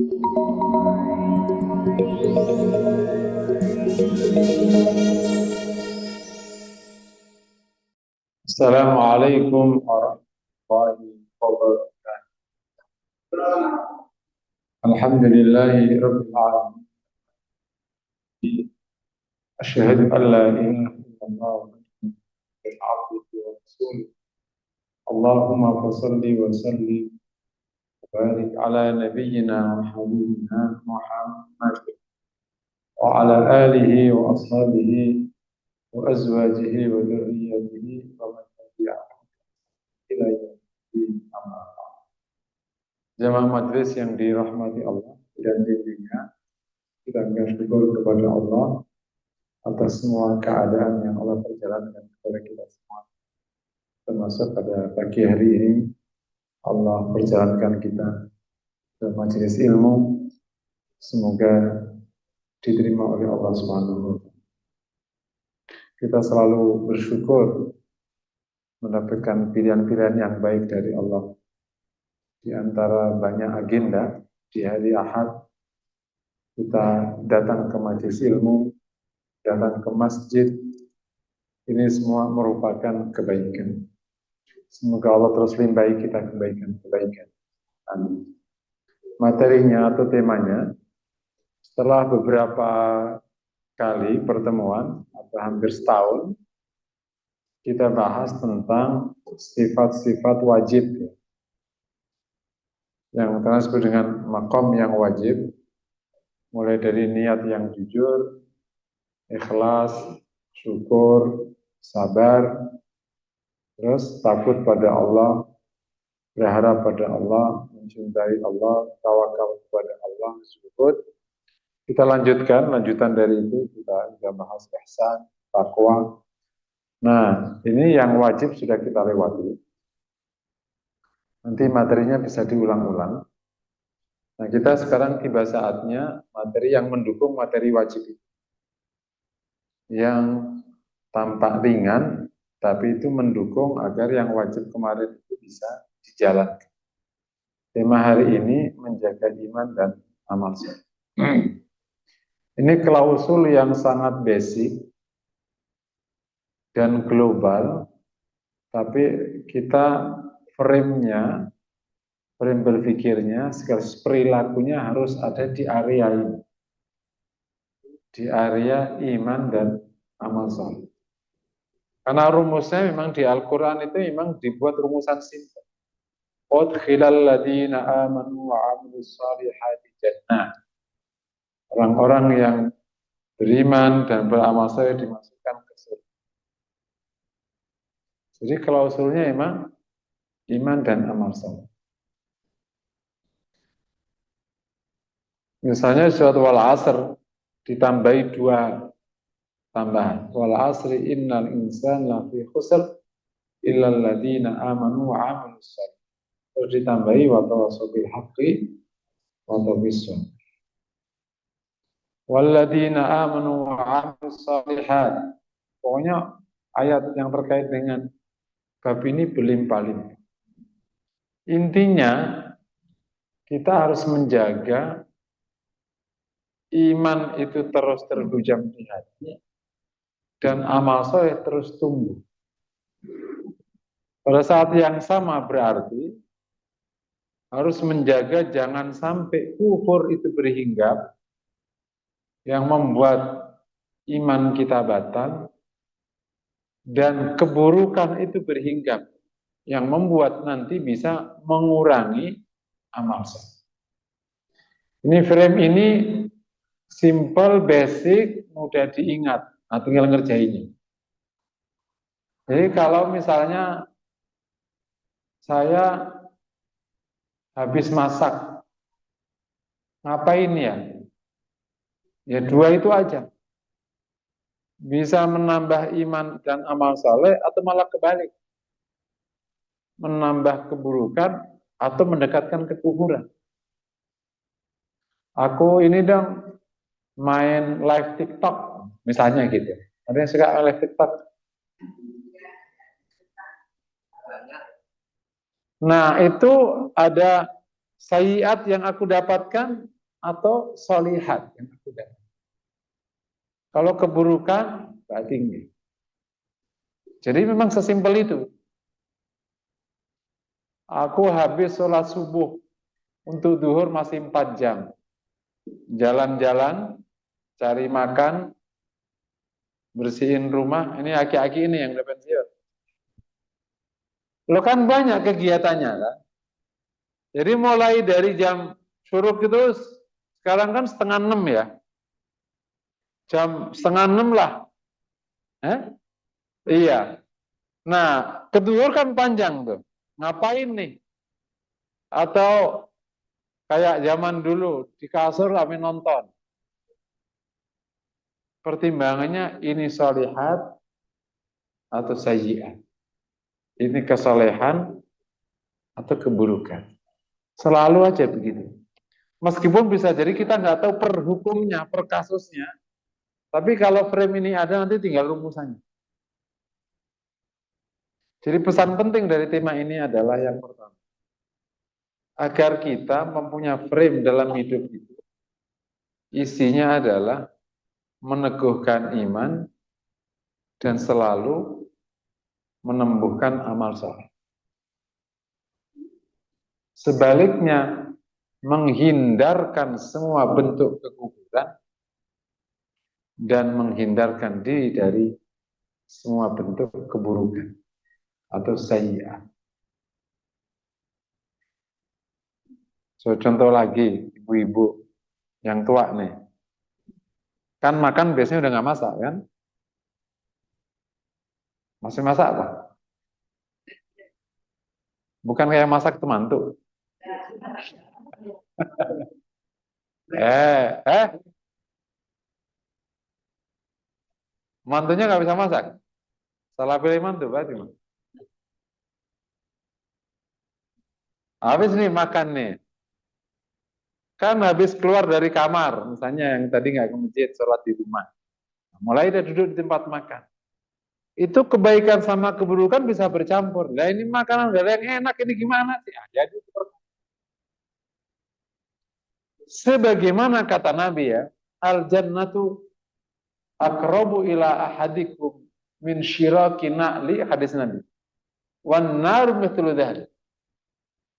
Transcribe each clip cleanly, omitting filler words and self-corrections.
Assalamualaikum warahmatullahi wabarakatuh. Alhamdulillahi rabbil alamin. Asyhadu an la ilaha illallah wa abduhu wa rasuluh. Allahumma shalli wa sallim wa barik ala nabiyyina wa habibina Muhammad wa ala alihi wa ashabihi wa azwajihi wa dzurriyyatihi wa man tabi'ahum ila yaumil amma ba'd. Jamaah majelis yang dirahmati Allah dan dirinya, kita bersyukur kepada Allah atas semua keadaan yang Allah perjalankan kepada kita semua. Termasuk pada pagi hari ini, Allah perjalankan kita ke majelis ilmu. Semoga diterima oleh Allah SWT. Kita selalu bersyukur mendapatkan pilihan-pilihan yang baik dari Allah. Di antara banyak agenda, di hari Ahad, kita datang ke majelis ilmu, datang ke masjid. Ini semua merupakan kebaikan. Semoga Allah terus limpahi kita kebaikan-kebaikan. Amin. Materinya atau temanya, setelah beberapa kali pertemuan atau hampir setahun, kita bahas tentang sifat-sifat wajib yang disebut dengan maqam yang wajib, mulai dari niat yang jujur, ikhlas, syukur, sabar, terus takut pada Allah, berharap pada Allah, mencintai Allah, tawakal kepada Allah, syukur. Kita lanjutan dari itu, kita bahas ihsan, takwa. Nah, ini yang wajib sudah kita lewati. Nanti materinya bisa diulang-ulang. Nah, kita sekarang tiba saatnya materi yang mendukung materi wajib itu. Yang tampak ringan, tapi itu mendukung agar yang wajib kemarin itu bisa dijalankan. Tema hari ini menjaga iman dan amal soleh. Ini klausul yang sangat basic dan global, tapi kita frame berpikirnya, sekaligus perilakunya harus ada di area ini, di area iman dan amal soleh. Karena rumusnya memang di Al-Quran itu memang dibuat rumusan simpel. Udkhilal ladzina amanu wa 'amilus shalihati jannah. Orang-orang yang beriman dan beramal soleh dimasukkan ke surga. Jadi klausulnya memang iman dan amal soleh. Misalnya surat wal asr ditambahi dua tambahan. Wal asri innal insana lafi khusr illal ladzina amanu wa 'amilus shalihati. Terus ditambahi wa tawassaw bil haqqi wa tawassaw bis sabr. Walladzina amanu wa 'amilus shalihat. Pokoknya ayat yang terkait dengan bab ini berlimpah-limpah. Intinya kita harus menjaga iman itu terus terhujam di hati dan amal soleh terus tumbuh. Pada saat yang sama berarti harus menjaga jangan sampai kufur itu berhinggap yang membuat iman kita batal dan keburukan itu berhinggap yang membuat nanti bisa mengurangi amal soleh. Ini frame ini simple, basic, mudah diingat. Nah, tinggal ngerjainnya. Jadi kalau misalnya saya habis masak, ngapain ya? Ya dua itu aja. Bisa menambah iman dan amal saleh atau malah kebalik. Menambah keburukan atau mendekatkan kekufuran. Aku ini dong main live TikTok, misalnya gitu. Ada yang suka live TikTok? Nah, itu ada sayiat yang aku dapatkan atau solihat yang aku dapat. Kalau keburukan berarti enggak. Jadi memang sesimpel itu. Aku habis sholat subuh, untuk duhur masih 4 jam. Jalan-jalan, cari makan, bersihin rumah. Ini aki-aki ini yang udah pensiun. Lo kan banyak kegiatannya kan. Jadi mulai dari jam syuruk itu, sekarang kan 5:30 ya. Jam 5:30 lah. Iya. Nah, keduhur kan panjang tuh. Ngapain nih? Atau kayak zaman dulu di kasur kami nonton. Pertimbangannya ini solihat atau sayyiat. Ini kesolehan atau keburukan. Selalu aja begitu. Meskipun bisa jadi kita nggak tahu per hukumnya, per kasusnya. Tapi kalau frame ini ada, nanti tinggal rumusannya. Jadi pesan penting dari tema ini adalah yang pertama. Agar kita mempunyai frame dalam hidup itu. Isinya adalah meneguhkan iman dan selalu menumbuhkan amal soleh. Sebaliknya, menghindarkan semua bentuk kekufuran dan menghindarkan diri dari semua bentuk keburukan atau sayyi'ah. So, contoh lagi, ibu-ibu yang tua nih. Kan makan biasanya udah nggak masak kan? Masih masak apa? Bukan kayak masak temantu. Mantunya nggak bisa masak. Salah pilih mantu berarti. Habis nih makan nih. Kan habis keluar dari kamar, misalnya yang tadi nggak ke masjid, sholat di rumah. Mulai dia duduk di tempat makan. Itu kebaikan sama keburukan bisa bercampur. Lah ini makanan udah yang enak, ini gimana sih? Jadi sebagaimana kata Nabi ya, al jannatu aqrabu ila ahadikum min syiraki na'li, hadis Nabi. Wan nar mithlu dzalik.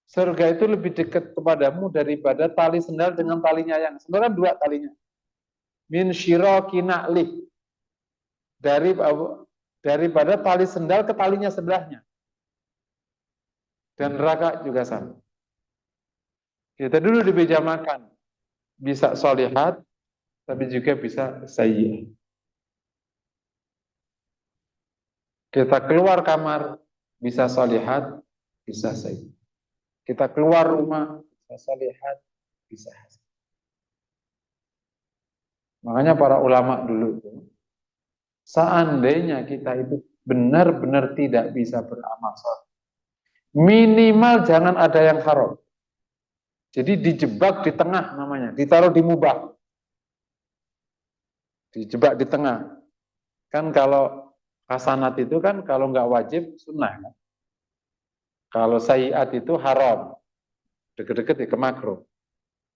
Surga itu lebih dekat kepadamu daripada tali sendal dengan talinya yang sebenarnya 2 talinya. Min syiraki na'li. Daripada tali sendal ke talinya sebelahnya. Dan neraka juga sama. Kita dulu di meja makan. Bisa solihat, tapi juga bisa sayyi'ah. Kita keluar kamar, bisa solihat, bisa sayyi'ah. Kita keluar rumah, bisa solihat, bisa hasanah. Makanya para ulama dulu itu, seandainya kita itu benar-benar tidak bisa beramal soleh, minimal jangan ada yang haram. Jadi dijebak di tengah namanya, ditaruh di mubah. Dijebak di tengah. Kan kalau hasanat itu kan kalau nggak wajib sunnah. Kan? Kalau sayyiat itu haram. Deket-deket ya ke makruh.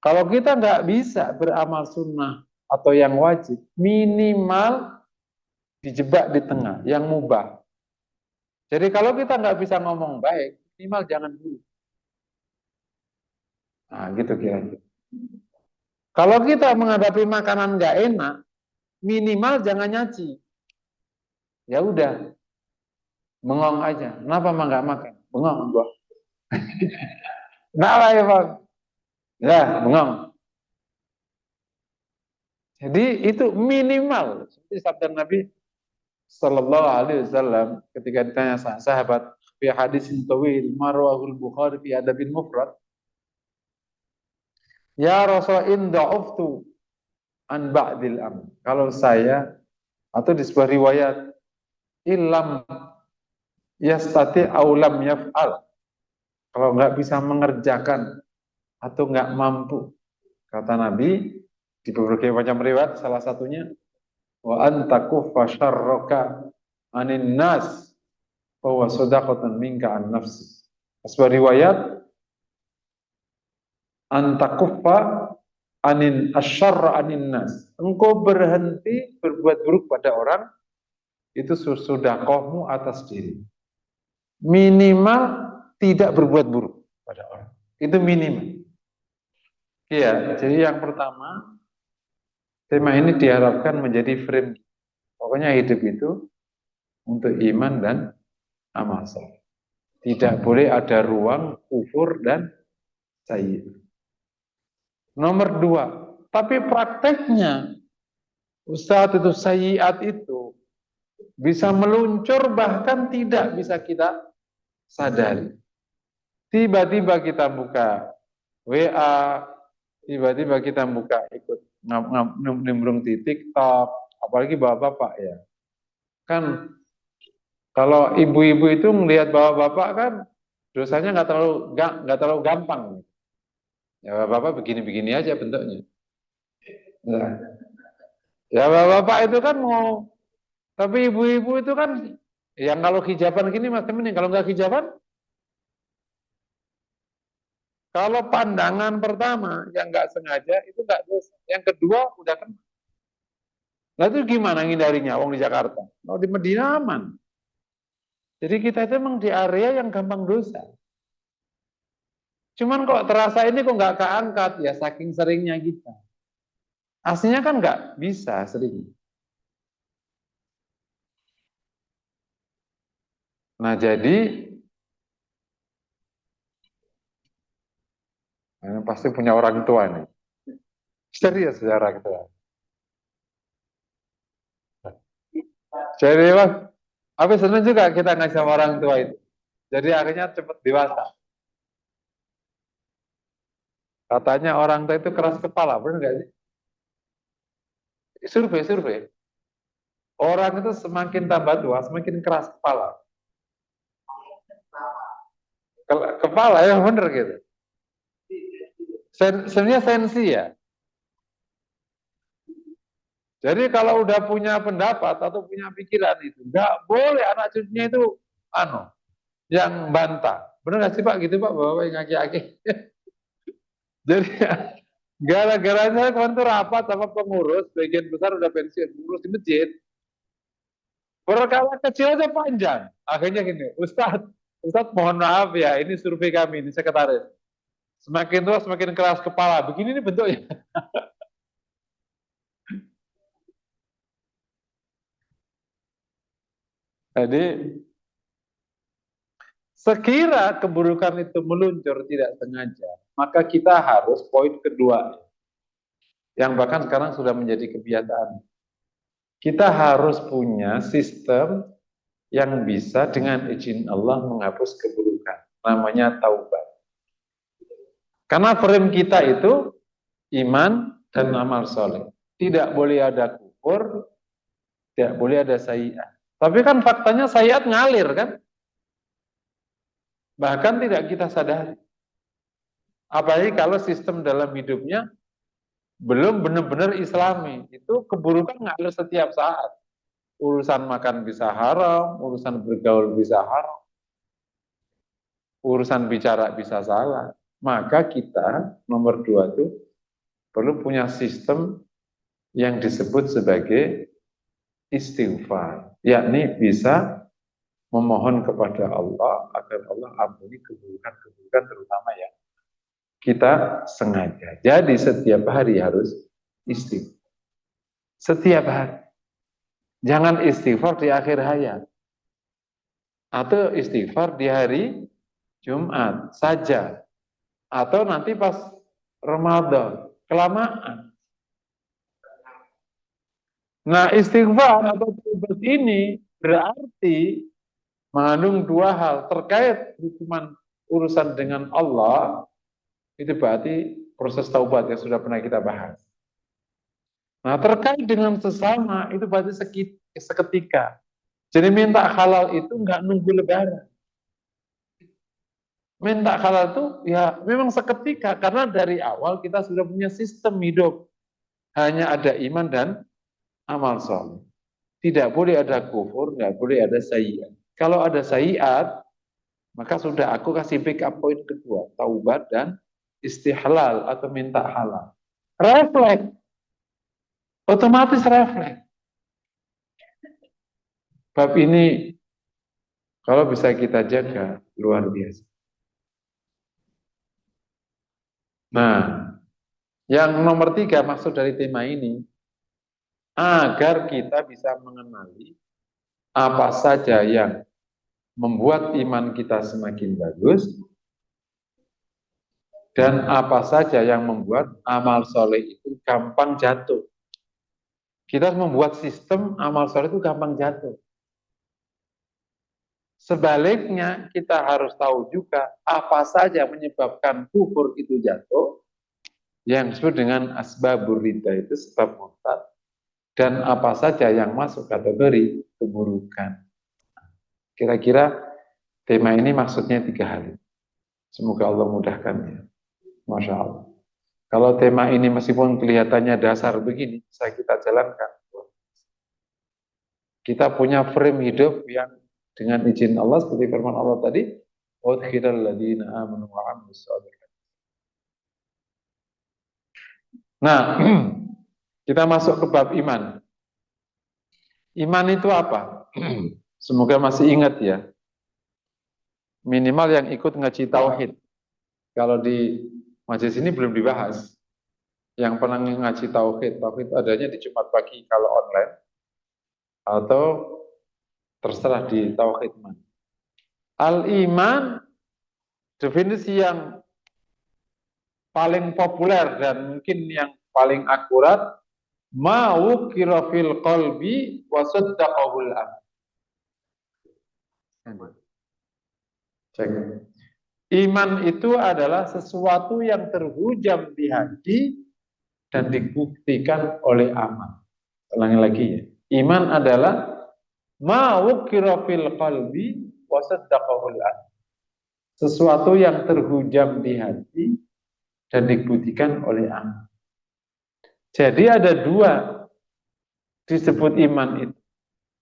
Kalau kita nggak bisa beramal sunnah atau yang wajib, minimal dijebak di tengah, yang mubah. Jadi kalau kita nggak bisa ngomong baik, minimal jangan dulu. Nah, gitu kira-kira. Kalau kita menghadapi makanan nggak enak, minimal jangan nyaci. Ya udah, bengong aja. Kenapa mah nggak makan? Bengong gua. Kenapa ya bang? Ya, bengong. Jadi itu minimal. Seperti sabda Nabi Sallallahu Alaihi Wasallam ketika ditanya sahabat fi hadis tawil marwahul Bukhari fi adabil mufrad. Ya Rasul in da'uftu an ba'dil am. Kalau saya atau di sebuah riwayat ilam yastati aulam yaf'al. Kalau nggak bisa mengerjakan atau nggak mampu, kata Nabi di berbagai macam riwayat, salah satunya wa antakuffa syarraka anin nas bahwa sadaqatan minka an nafsi. Sebuah riwayat antakuffa anin asyarra anin nas. Engkau berhenti berbuat buruk pada orang, itu sedekahmu atas diri. Minimal tidak berbuat buruk pada orang. Itu minimal. Iya, jadi yang pertama, tema ini diharapkan menjadi frame. Pokoknya hidup itu untuk iman dan amal saleh. Tidak boleh ada ruang kufur dan sayyi. Nomor 2, tapi prakteknya Ustadz itu sayyiat itu bisa meluncur bahkan tidak bisa kita sadari. Tiba-tiba kita buka WA, tiba-tiba kita buka ikut nimbrung di TikTok, apalagi bapak-bapak ya. Kan kalau ibu-ibu itu melihat bapak-bapak kan dosanya nggak terlalu gampang. Ya bapak begini-begini aja bentuknya. Nah, ya bapak-bapak itu kan mau, tapi ibu-ibu itu kan yang kalau hijaban gini mas temen, kalau nggak hijaban, kalau pandangan pertama yang nggak sengaja itu nggak dosa, yang kedua udah kan. Nah itu gimana ngindarinya? Wong di Jakarta, mau di Medina aman. Jadi kita itu memang di area yang gampang dosa. Cuman kok terasa ini kok nggak keangkat ya saking seringnya kita. Aslinya kan nggak bisa sering. Nah jadi pasti punya orang tua nih. Serius sejarah gitu. Jadi mas, tapi senang juga kita ngasih sama orang tua itu. Jadi akhirnya cepat dewasa. Katanya orang tua itu keras kepala, benar nggak sih? Survei. Orang itu semakin tambah tua, semakin keras kepala. Kepala ya bener gitu. Sebenarnya sensi ya. Jadi kalau udah punya pendapat atau punya pikiran itu, nggak boleh anak cucunya itu yang bantah. Benar nggak sih Pak gitu Pak, bapak yang aki-aki. Jadi gara-gara saya kemarin tuh rapat sama pengurus, bagian besar udah pensiun, pengurus di masjid. Berkala kecil aja panjang. Akhirnya gini, Ustadz mohon maaf ya, ini survei kami, ini sekretaris. Semakin tua semakin keras kepala. Begini nih bentuknya. Jadi sekira keburukan itu meluncur tidak sengaja, maka kita harus poin kedua, yang bahkan sekarang sudah menjadi kebiasaan. Kita harus punya sistem yang bisa dengan izin Allah menghapus keburukan. Namanya taubat. Karena frame kita itu iman dan amal soleh. Tidak boleh ada kufur, tidak boleh ada sayyiat. Tapi kan faktanya sayyiat ngalir kan? Bahkan tidak kita sadari. Apalagi kalau sistem dalam hidupnya belum benar-benar islami. Itu keburukan ngalir setiap saat. Urusan makan bisa haram, urusan bergaul bisa haram, urusan bicara bisa salah. Maka kita nomor 2 itu perlu punya sistem yang disebut sebagai istighfar, yakni bisa memohon kepada Allah agar Allah ampuni keburukan-keburukan terutama yang kita sengaja. Jadi setiap hari harus istighfar. Setiap hari. Jangan istighfar di akhir hayat. Atau istighfar di hari Jumat saja. Atau nanti pas Ramadan. Kelamaan. Nah istighfar atau taubat ini berarti mengandung 2 hal. Terkait hukuman urusan dengan Allah, itu berarti proses taubat yang sudah pernah kita bahas. Nah terkait dengan sesama, itu berarti seketika. Jadi minta halal itu nggak nunggu lebaran. Minta halal itu ya memang seketika, karena dari awal kita sudah punya sistem hidup. Hanya ada iman dan amal soleh. Tidak boleh ada kufur, nggak boleh ada sayyiat. Kalau ada sayyiat, maka sudah aku kasih pick up point kedua, taubat dan istihlal atau minta halal. Refleks, otomatis refleks. Bab ini kalau bisa kita jaga, luar biasa. Nah, yang nomor 3 maksud dari tema ini, agar kita bisa mengenali apa saja yang membuat iman kita semakin bagus, dan apa saja yang membuat amal soleh itu gampang jatuh. Kita harus membuat sistem amal soleh itu gampang jatuh. Sebaliknya, kita harus tahu juga apa saja menyebabkan kufur itu jatuh, yang disebut dengan asbabur ridha itu sebab murtad, dan apa saja yang masuk kategori keburukan. Kira-kira tema ini maksudnya 3 hal. Semoga Allah mudahkannya. Masya Allah. Kalau tema ini meskipun kelihatannya dasar begini, bisa kita jalankan. Kita punya frame hidup yang dengan izin Allah seperti firman Allah tadi, "Udkhilal ladzina amanu wa 'amilus shalihat." Nah, kita masuk ke bab iman. Iman itu apa? Semoga masih ingat ya. Minimal yang ikut ngaji tauhid. Kalau di majelis ini belum dibahas. Yang pernah ngaji tauhid, tauhid adanya di Jumat pagi kalau online, atau terserah di tauhid mana. Al-iman, definisi yang paling populer dan mungkin yang paling akurat, ma wukira fil qalbi wa saddaqahul amal. Cek. Iman itu adalah sesuatu yang terhujam di hati dan dibuktikan oleh amal. Ulangi lagi ya. Iman adalah ma wukira fil qalbi wa saddaqahul amal. Sesuatu yang terhujam di hati dan dibuktikan oleh amal. Jadi ada 2 disebut iman itu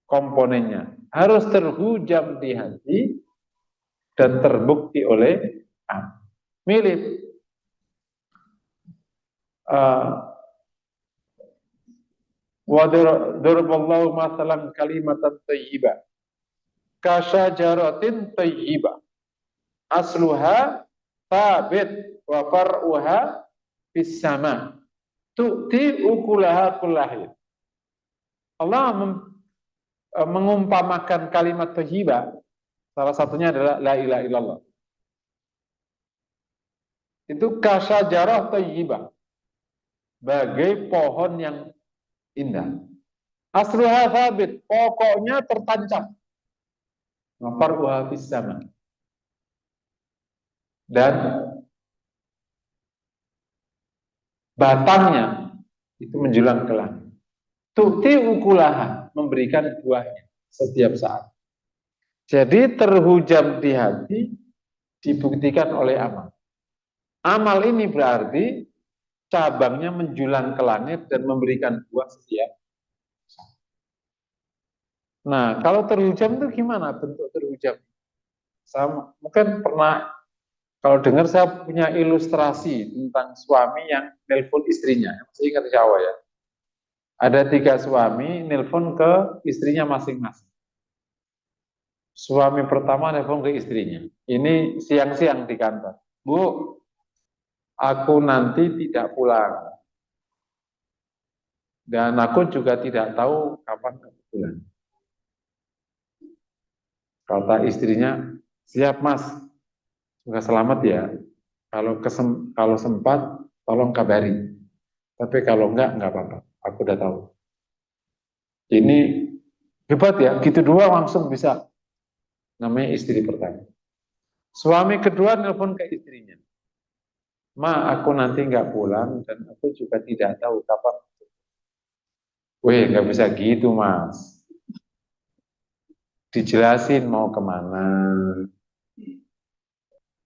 komponennya. Harus terhujam di hati dan terbukti oleh amal. Mirip wa daraballahu masalan kalimatan thayyibah kasyajaratin thayyibah asluha thabit wa far'uha fis sama tu'ti ukulaha kullahin. Allah mengumpamakan kalimat thayyibah, salah satunya adalah la ilaha illallah. Itu kasyajarah thayyibah, bagai pohon yang indah. Asluha thabit, pokoknya tertancap. Far'uha fis sama. Dan batangnya itu menjulang ke langit. Tu'ti ukulaha, memberikan buahnya setiap saat. Jadi terhujam di hati dibuktikan oleh amal. Amal ini berarti cabangnya menjulang ke langit dan memberikan buah setiap saat. Nah, kalau terhujam itu gimana bentuk terhujam? Sama, mungkin pernah kalau dengar, saya punya ilustrasi tentang suami yang nelpon istrinya. Masih ingat insya Allah ya. Ada 3 suami nelpon ke istrinya masing-masing. Suami pertama nelpon ke istrinya. Ini siang-siang di kantor. Bu, aku nanti tidak pulang. Dan aku juga tidak tahu kapan aku pulang. Kata istrinya, siap mas, semoga selamat ya. Kalau sempat, tolong kabari. Tapi kalau enggak apa-apa. Aku udah tahu. Ini hebat ya, gitu dua langsung bisa. Namanya istri pertama. Suami kedua nelpon ke istrinya. Ma, aku nanti nggak pulang dan aku juga tidak tahu kapan. Weh, nggak bisa gitu mas. Dijelasin mau kemana.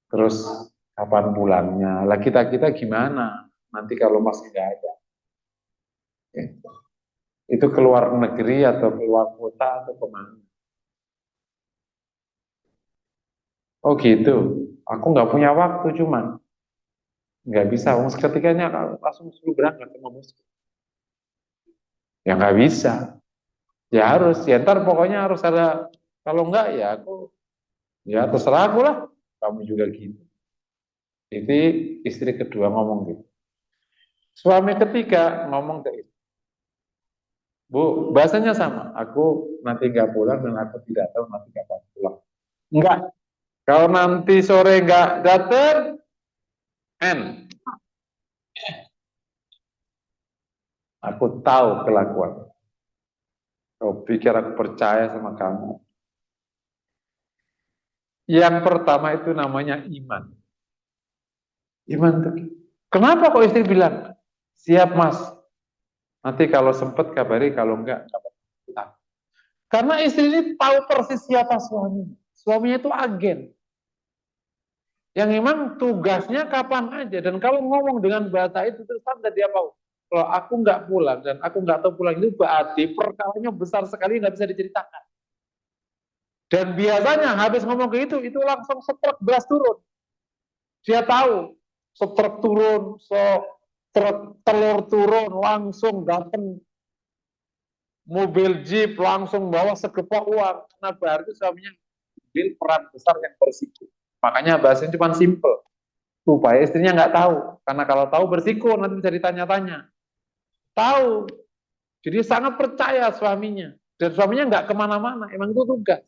Terus kapan pulangnya. Lah kita gimana? Nanti kalau masih nggak ada. Itu keluar negeri atau keluar kota atau kemana? Oh gitu. Aku nggak punya waktu cuman. Nggak bisa, seketikanya langsung suruh berangkat sama bos. Ya nggak bisa. Ya harus, ya ntar pokoknya harus ada, kalau enggak ya aku, ya terserah aku lah, kamu juga gitu. Itu istri kedua ngomong gitu. Suami ketiga ngomong ke istri, Bu, bahasanya sama, aku nanti nggak pulang dan aku tidak tahu nanti kapan pulang. Enggak, kalau nanti sore nggak datang, N, aku tahu kelakuan. Kau pikir aku percaya sama kamu. Yang pertama itu namanya iman. Iman tuh. Kenapa kok istri bilang, siap mas, nanti kalau sempat kabari, kalau enggak pulang. Karena istri ini tahu persis siapa suaminya. Suaminya itu agen. Yang memang tugasnya kapan aja. Dan kalau ngomong dengan bahasa itu, terus tanda dia tahu. Kalau aku nggak pulang, dan aku nggak tahu pulang itu berarti perkaranya besar sekali, nggak bisa diceritakan. Dan biasanya habis ngomong ke itu langsung setruk beras turun. Dia tahu, setruk turun, setruk telur turun, langsung datang mobil jeep, langsung bawa segepak uang. Karena berarti suaminya ambil peran besar yang berisiko. Makanya bahasanya cuma simple. Supaya istrinya nggak tahu. Karena kalau tahu berisiko, nanti bisa ditanya-tanya. Tahu. Jadi sangat percaya suaminya. Dan suaminya nggak kemana-mana. Emang itu tugas.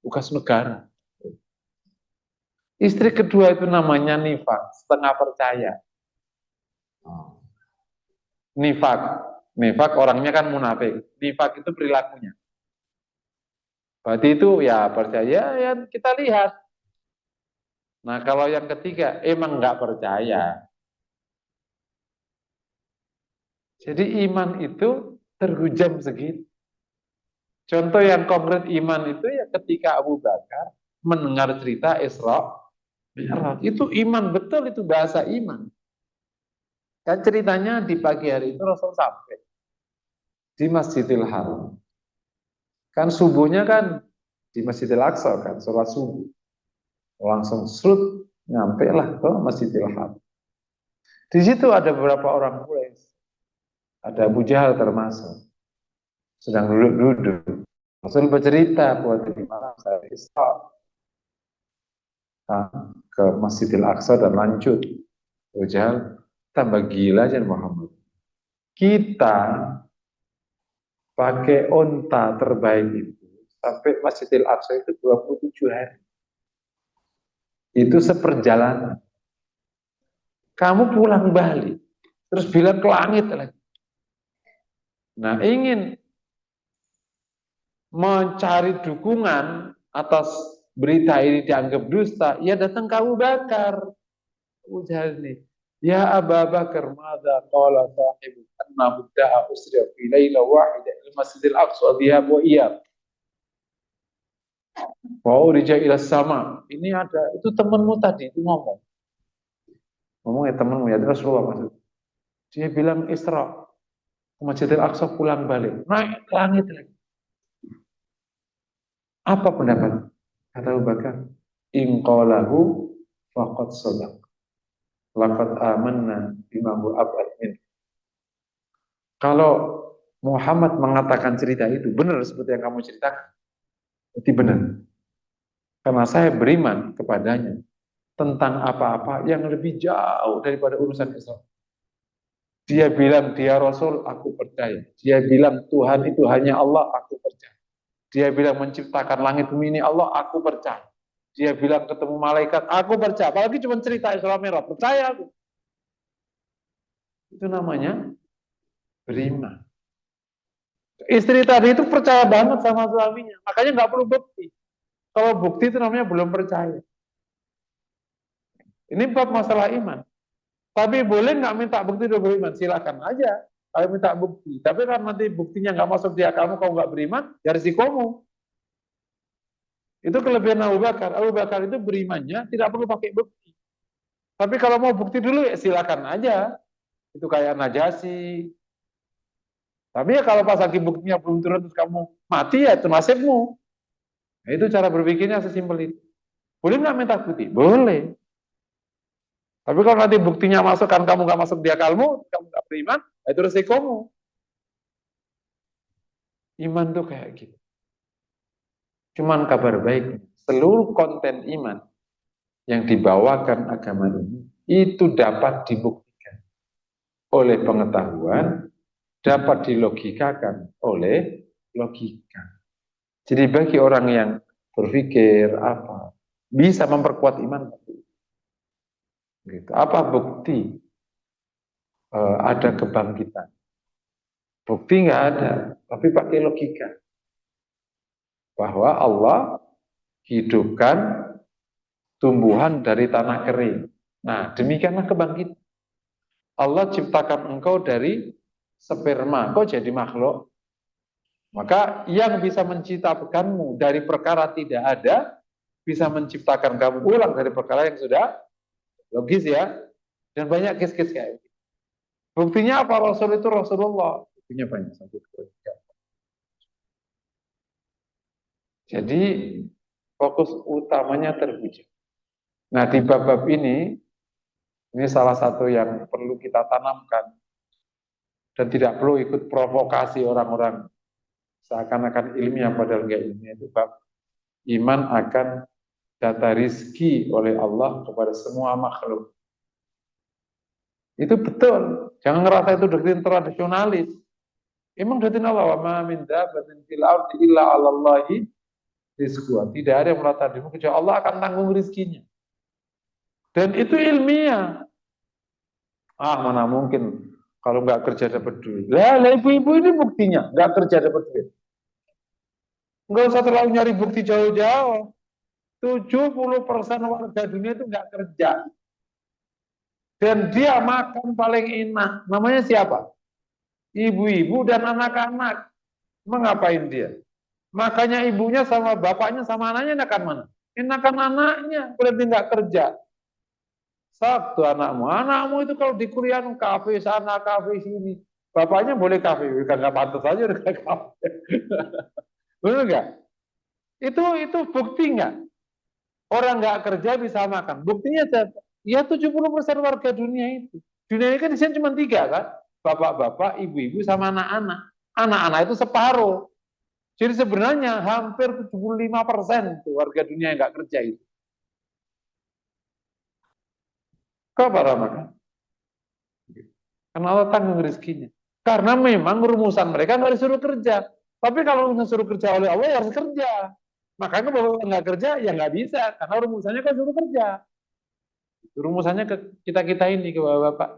Tugas negara. Istri kedua itu namanya nifak, setengah percaya. Nifak. Nifak orangnya kan munafik. Nifak itu perilakunya. Berarti itu ya percaya, ya kita lihat. Nah kalau yang ketiga, emang nggak percaya. Jadi iman itu terhujam segitu. Contoh yang konkret iman itu ya ketika Abu Bakar mendengar cerita Isra Mi'raj. Itu iman, betul itu bahasa iman. Kan ceritanya di pagi hari itu Rasul sampai di Masjidil Haram. Kan subuhnya kan di Masjidil Aqsa kan, sholat subuh. Langsung serut, nyampe lah ke Masjidil Haram. Di situ ada beberapa orang Quraisy. Ada Abu Jahal termasuk. Sedang duduk-duduk. Rasul bercerita buat di malam saya Isra ke Masjidil Aqsa dan lanjut. Abu Jahal tambah gila aja Muhammad. Kita pakai onta terbaik itu sampai Masjidil Aqsa itu 27 hari. Itu seperjalanan. Kamu pulang balik, terus bilang ke langit lagi. Nah, ingin mencari dukungan atas berita ini dianggap dusta, ya datang ke Abu Bakar. Abu Jahal nih. Ya Abu Bakar, madza qala sahibu anna da'a usra fi laila wahida ila Masjidil Aqsa dhahab wa iyab. Wa urija ila sama. Ini ada, itu temanmu tadi itu ngomong. Ngomong ya temanmu ya Rasulullah maksud. Dia bilang Isra ke Masjidil Aqsa pulang balik, naik ke langit lagi. Apa pendapat? Kata Abu Bakar, in qalahu faqad sadaq. Laqad amanna bima huwa ab'ad min. Kalau Muhammad mengatakan cerita itu benar seperti yang kamu ceritakan, berarti benar. Karena saya beriman kepadanya tentang apa-apa yang lebih jauh daripada urusan Islam. Dia bilang dia Rasul, aku percaya. Dia bilang Tuhan itu hanya Allah, aku percaya. Dia bilang menciptakan langit bumi ini Allah, aku percaya. Dia bilang ketemu malaikat, aku percaya. Apalagi cuma cerita Isra Mi'raj, percaya aku. Itu namanya beriman. Istri tadi itu percaya banget sama suaminya, makanya nggak perlu bukti. Kalau bukti itu namanya belum percaya. Ini bab masalah iman. Tapi boleh nggak minta bukti udah beriman? Silakan aja. Kalau minta bukti. Tapi kan nanti buktinya nggak masuk di akalmu, kau nggak beriman, ya risikomu. Itu kelebihan Abu Bakar. Abu Bakar itu berimannya tidak perlu pakai bukti. Tapi kalau mau bukti dulu ya silakan aja. Itu kayak Najasi. Tapi ya kalau pas lagi buktinya belum turun terus kamu mati ya itu nasibmu. Nah, itu cara berpikirnya sesimpel itu. Boleh nggak minta bukti? Boleh. Tapi kalau nanti buktinya masuk kan kamu nggak masuk di akalmu, kamu nggak beriman, itu resikomu. Iman tuh kayak gitu. Cuman kabar baik, seluruh konten iman yang dibawakan agama ini itu dapat dibuktikan oleh pengetahuan, dapat dilogikakan oleh logika. Jadi bagi orang yang berpikir apa bisa memperkuat iman, gitu. Apa bukti ada kebangkitan? Bukti nggak ada, tapi pakai logika bahwa Allah hidupkan tumbuhan dari tanah kering. Nah, demikianlah kebangkitan. Allah ciptakan engkau dari sperma, kau jadi makhluk. Maka yang bisa menciptakanmu dari perkara tidak ada, bisa menciptakan kamu ulang dari perkara yang sudah logis ya. Dan banyak kes-kes kayak gitu. Buktinya apa? Rasul itu Rasulullah. Buktinya banyak. Jadi fokus utamanya terwujud. Nah di bab-bab ini salah satu yang perlu kita tanamkan dan tidak perlu ikut provokasi orang-orang seakan-akan ilmiah padahal enggak ilmiah, itu bab iman akan data rizki oleh Allah kepada semua makhluk. Itu betul. Jangan ngerasa itu doktrin tradisionalis. Emang doktrin Allah, wa ma min dabbatin fil ardi illa 'ala Allahi rizquha. Tidak ada yang melata di muka kecuali Allah akan tanggung rizkinya. Dan itu ilmiah. Ah, mana mungkin kalau nggak kerja dapat duit. Lah, ibu-ibu ini buktinya nggak kerja dapat duit. Nggak usah terlalu nyari bukti jauh-jauh. 70% warga dunia itu nggak kerja. Dan dia makan paling enak. Namanya siapa? Ibu-ibu dan anak-anak. Mengapain dia? Makanya ibunya sama bapaknya sama anaknya enakan mana? Enakan anaknya, berarti nggak kerja. Sabtu anakmu itu kalau di kuliah kafe sana, kafe sini. Bapaknya boleh kafe, nggak pantas aja udah kafe. Benar nggak? Itu bukti nggak? Orang nggak kerja bisa makan. Buktinya ya 70% warga dunia itu. Dunia ini kan di sini cuma 3 kan? Bapak-bapak, ibu-ibu sama anak-anak. Anak-anak itu separuh. Jadi sebenarnya hampir 75% warga dunia yang nggak kerja itu. Kenapa makan? Karena Allah tanggung rezekinya. Karena memang rumusan mereka nggak disuruh kerja. Tapi kalau disuruh kerja oleh Allah ya harus kerja. Makanya kalau nggak kerja ya nggak bisa. Karena rumusannya kan suruh kerja. Rumusannya ke kita-kita ini, ke bapak-bapak.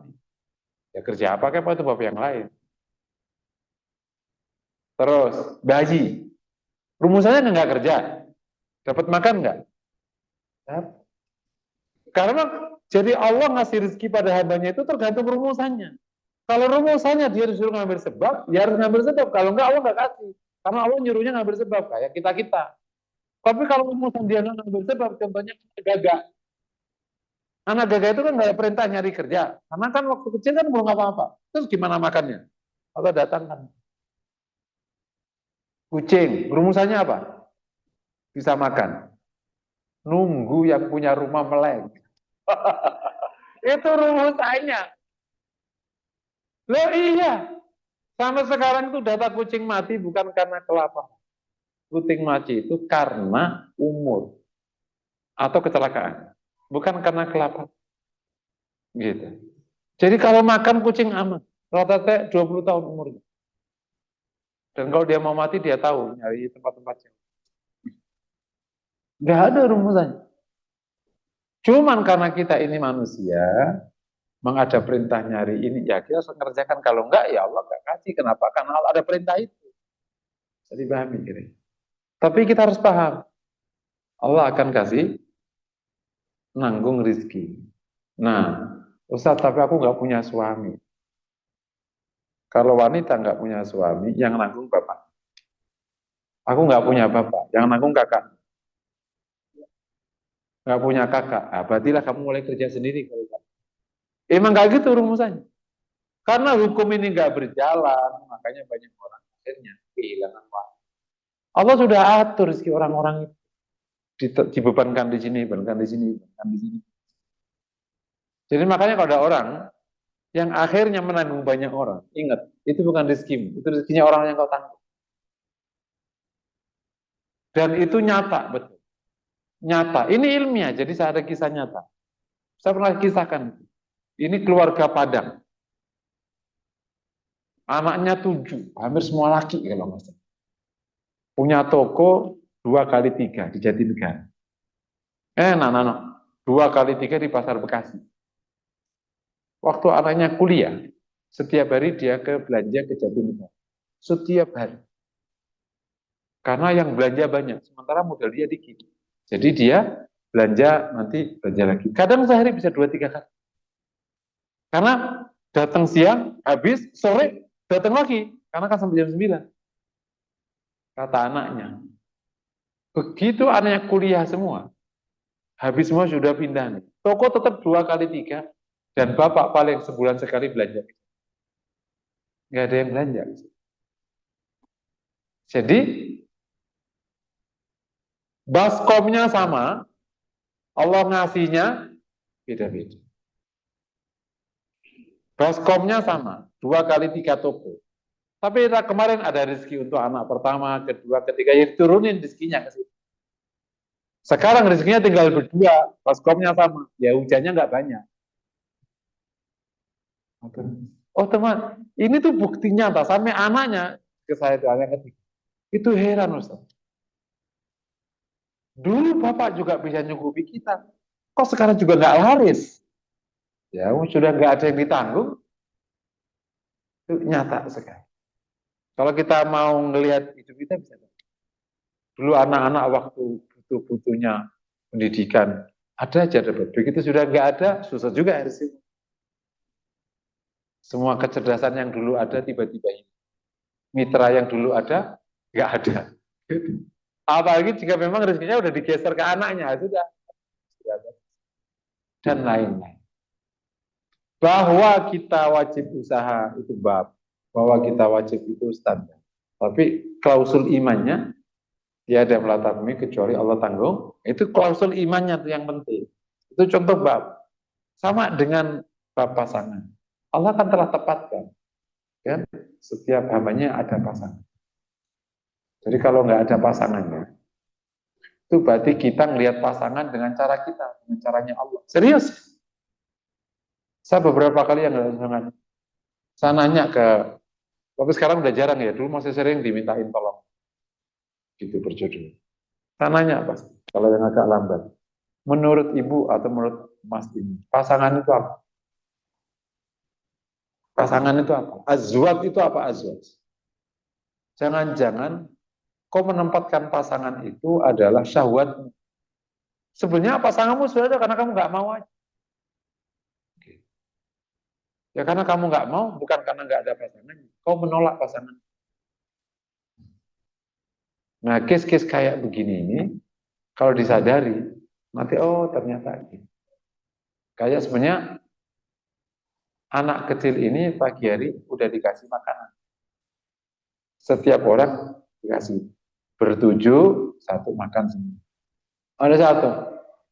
Ya kerja apa kayak itu bapak yang lain. Terus gaji. Rumusannya nggak kerja. Dapat makan nggak? Karena jadi Allah ngasih rezeki pada hambanya itu tergantung rumusannya. Kalau rumusannya dia disuruh ngambil sebab, dia harus ngambil sebab. Kalau enggak, Allah enggak kasih. Karena Allah nyuruhnya ngambil sebab, kayak kita-kita. Tapi kalau rumusan dia nggak ngambil sebab, contohnya gagak. Anak gagak itu kan nggak ada perintah nyari kerja. Karena kan waktu kecil kan belum apa-apa. Terus gimana makannya? Allah datangkan. Kucing, rumusannya apa? Bisa makan. Nunggu yang punya rumah meleng. Itu rumusannya. Loh iya, sampai sekarang itu data kucing mati bukan karena kelaparan. Kucing mati itu karena umur atau kecelakaan, bukan karena kelaparan. Gitu. Jadi kalau makan kucing aman, rata-rata 20 tahun umurnya. Dan kalau dia mau mati dia tahu nyari tempat-tempat yang nggak ada rumusannya. Cuman karena kita ini manusia, mengada perintah nyari ini, ya kita harus mengerjakan. Kalau enggak, ya Allah nggak kasih. Kenapa? Karena Allah ada perintah itu. Jadi pahami kira. Tapi kita harus paham, Allah akan kasih nanggung rizki. Nah, Ustaz, tapi aku nggak punya suami. Kalau wanita nggak punya suami, yang nanggung bapak. Aku nggak punya bapak, yang nanggung kakak. Nggak punya kakak, nah, berartilah kamu mulai kerja sendiri. Emang nggak gitu rumusannya. Karena hukum ini nggak berjalan, makanya banyak orang akhirnya kehilangan waktu. Allah sudah atur rezeki orang-orang itu. Dibebankan di sini, dibebankan di sini, dibebankan di sini. Jadi makanya kalau ada orang yang akhirnya menanggung banyak orang, ingat, itu bukan rezekimu, itu rezekinya orang yang kau tanggung. Dan itu nyata, betul. Nyata. Ini ilmiah, jadi saya ada kisah nyata. Saya pernah kisahkan. Ini keluarga Padang. Anaknya 7, hampir semua laki kalau nggak salah. Punya toko 2x3 di Jatinegara. Nah. 2x3 di Pasar Bekasi. Waktu anaknya kuliah, setiap hari dia ke belanja ke Jatinegara. Setiap hari. Karena yang belanja banyak, sementara modal dia dikit. Jadi dia belanja, nanti belanja lagi. Kadang sehari bisa 2-3 kali. Karena datang siang, habis, sore, datang lagi. Karena kan sampai jam 9. Kata anaknya. Begitu anaknya kuliah semua, habis semua sudah pindah nih. Toko tetap 2x3, dan bapak paling sebulan sekali belanja. Nggak ada yang belanja. Jadi, baskomnya sama, Allah ngasihnya beda-beda. Baskomnya sama, 2x3 toko. Tapi kemarin ada rezeki untuk anak pertama, kedua, ketiga, ya turunin rezekinya ke situ. Sekarang rezekinya tinggal berdua, baskomnya sama, ya hujannya nggak banyak. Oh teman, ini tuh bukti nyata, sampai anaknya ke saya itu anak ketiga. Itu heran Ustaz. Dulu Bapak juga bisa nyugupi kita, kok sekarang juga nggak laris? Ya sudah nggak ada yang ditanggung, itu nyata sekali. Kalau kita mau ngelihat hidup kita bisa. Dulu anak-anak waktu butuh-butuhnya pendidikan, ada aja dapat. Begitu sudah nggak ada, susah juga harus itu. Semua kecerdasan yang dulu ada tiba-tiba ini. Mitra yang dulu ada, nggak ada. Apalagi jika memang rezekinya udah digeser ke anaknya, sudah ada. Dan lain-lain. Bahwa kita wajib usaha itu bab, bahwa kita wajib itu standar. Tapi klausul imannya, tiada melata bumi kecuali Allah tanggung. Itu klausul imannya tuh yang penting. Itu contoh bab. Sama dengan bab pasangan. Allah kan telah tepatkan. Kan? Setiap hambanya ada pasangan. Jadi kalau nggak ada pasangannya, itu berarti kita ngelihat pasangan dengan cara kita, dengan caranya Allah. Serius. Saya beberapa kali yang dengan saya nanya ke, tapi sekarang udah jarang ya, dulu masih sering dimintain tolong. Gitu berjodoh. Saya nanya pasti, kalau yang agak lambat. Menurut ibu atau menurut mas ini, pasangan itu apa? Pasangan itu apa? Azwaj itu apa azwaj? Jangan-jangan kau menempatkan pasangan itu adalah syahwat. Sebenarnya pasanganmu sudah ada karena kamu nggak mau aja. Ya karena kamu nggak mau, bukan karena nggak ada pasangan. Kau menolak pasangan. Nah, case-case kayak begini ini, kalau disadari, nanti oh ternyata ini. Kayak sebenarnya anak kecil ini pagi hari udah dikasih makanan. Setiap orang dikasih bertujuh, satu makan semua. Ada satu,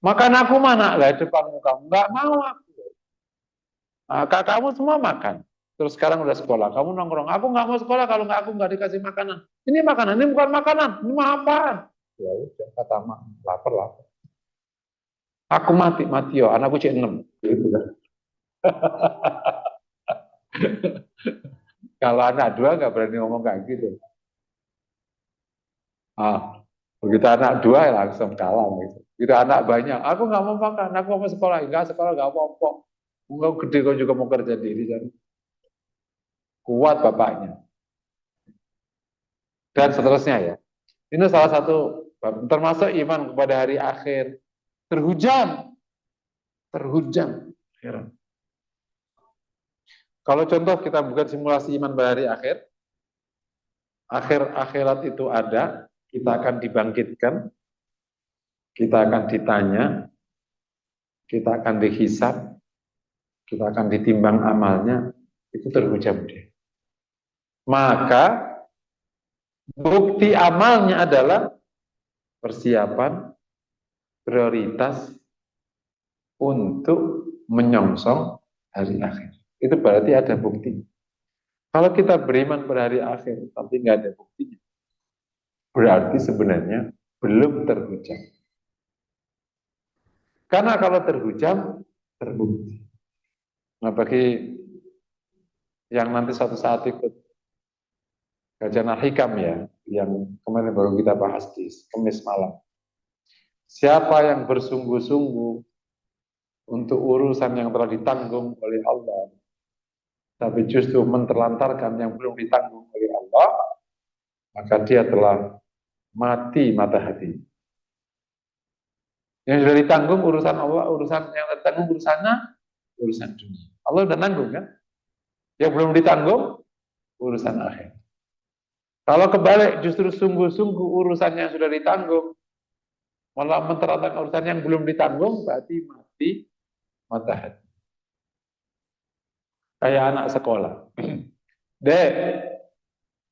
makan aku mana? Lah depanmu kamu nggak mau aku. Nah, kamu semua makan. Terus sekarang udah sekolah, kamu nongkrong. Aku nggak mau sekolah kalau nggak aku nggak dikasih makanan. Ini makanan, ini bukan makanan, ini mah apaan? Ya udah kata mak, lapar. Aku mati yo, anakku cek 6. Gitu kan. Kalau anak 2 nggak berani ngomong kayak gitu. Begitu anak 2 ya langsung kalah gitu. Begitu anak banyak, aku nggak mau makan, aku mau sekolah. Enggak sekolah nggak apa-apa. Enggak gede kau juga mau kerja di sana. Kuat bapaknya. Dan seterusnya ya. Ini salah satu termasuk iman kepada hari akhir. Terhujan. Kalau contoh kita bukan simulasi iman pada hari akhir, akhirat itu ada, kita akan dibangkitkan, kita akan ditanya, kita akan dihisab, kita akan ditimbang amalnya, itu terhujan. Maka bukti amalnya adalah persiapan prioritas untuk menyongsong hari akhir. Itu berarti ada bukti. Kalau kita beriman pada hari akhir tapi nggak ada buktinya, berarti sebenarnya belum terhujam. Karena kalau terhujam, terbukti. Nah, bagi yang nanti suatu saat ikut kajian Al-Hikam ya, yang kemarin baru kita bahas di Kamis malam. Siapa yang bersungguh-sungguh untuk urusan yang telah ditanggung oleh Allah, tapi justru menterlantarkan yang belum ditanggung oleh Allah, maka dia telah mati mata hati. Yang sudah ditanggung urusan Allah, urusan yang ditanggung urusan dunia. Allah sudah tanggung kan? Yang belum ditanggung urusan akhir. Kalau kebalik justru sungguh-sungguh urusan yang sudah ditanggung malah menterlantarkan urusan yang belum ditanggung, berarti mati mata hati. Kayak anak sekolah. Dek,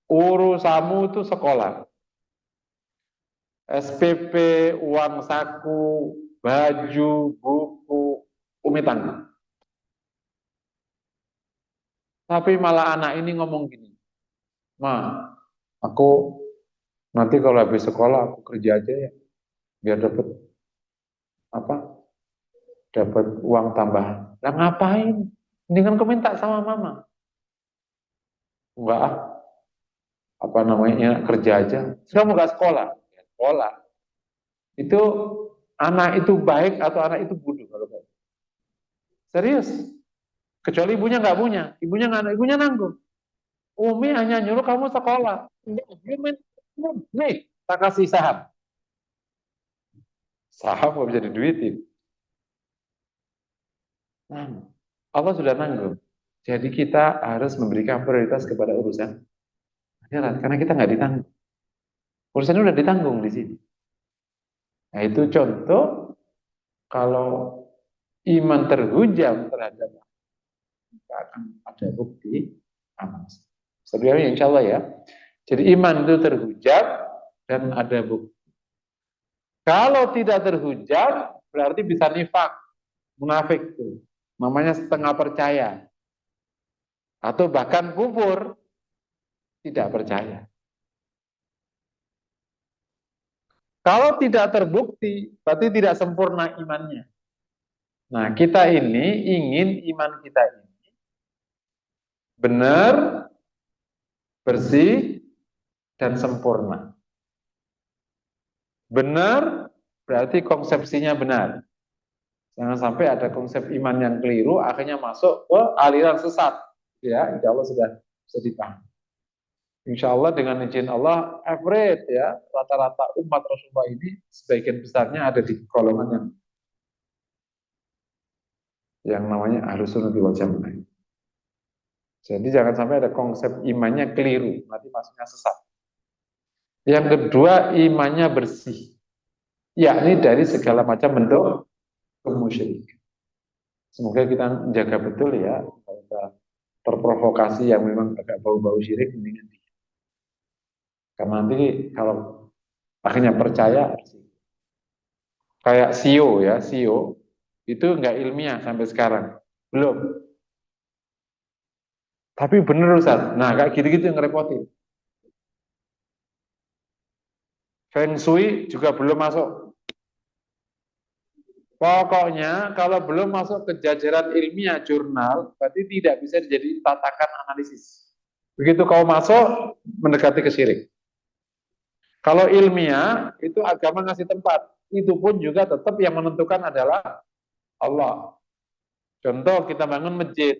urusanmu itu sekolah. SPP, uang saku, baju, buku, umi tanggung. Tapi malah anak ini ngomong gini, Ma, aku nanti kalau habis sekolah aku kerja aja ya, biar dapat apa? Dapat uang tambahan. Lah ngapain? Mendingan kau minta sama mama. Enggak ah, apa namanya kerja aja. Kamu nggak sekolah? Ya, sekolah. Itu anak itu baik atau anak itu bodoh kalau baik? Serius? Kecuali ibunya nggak punya, ibunya nanggung. Umi hanya nyuruh kamu sekolah. Nih, tak kasih saham. Saham nggak bisa diduitin. Nah, Allah sudah nanggung. Jadi kita harus memberikan prioritas kepada urusan akhirat karena kita nggak ditanggung. Urusannya udah ditanggung di sini. Nah itu contoh kalau iman terhujam terhadap kita akan ada bukti amal. Sebenarnya insya Allah ya. Jadi iman itu terhujam dan ada bukti. Kalau tidak terhujam berarti bisa nifak, munafik itu. Namanya setengah percaya. Atau bahkan kufur, tidak percaya. Kalau tidak terbukti, berarti tidak sempurna imannya. Nah, kita ini ingin iman kita ini benar, bersih, dan sempurna. Benar berarti konsepsinya benar. Jangan sampai ada konsep iman yang keliru, akhirnya masuk ke aliran sesat. Ya, insya Allah sudah bisa dipahami. Insya Allah dengan izin Allah, average ya, rata-rata umat Rasulullah ini sebagian besarnya ada di golongan yang namanya Ahlus Sunnah wal Jamaah. Jadi jangan sampai ada konsep imannya keliru, nanti masuknya sesat. Yang kedua, imannya bersih, yakni dari segala macam bentuk kemusyrikan. Semoga kita menjaga betul ya, kalau kita terprovokasi yang memang agak bau-bau syirik, mendingan karena nanti kalau akhirnya percaya, kayak CEO ya, CEO itu nggak ilmiah sampai sekarang, belum. Tapi bener Ustaz, nah kayak gitu-gitu yang ngerepotin. Feng Shui juga belum masuk. Pokoknya kalau belum masuk ke jajaran ilmiah jurnal, berarti tidak bisa dijadikan tatakan analisis. Begitu kau masuk, mendekati ke syirik. Kalau ilmiah, itu agama ngasih tempat. Itu pun juga tetap yang menentukan adalah Allah. Contoh kita bangun masjid,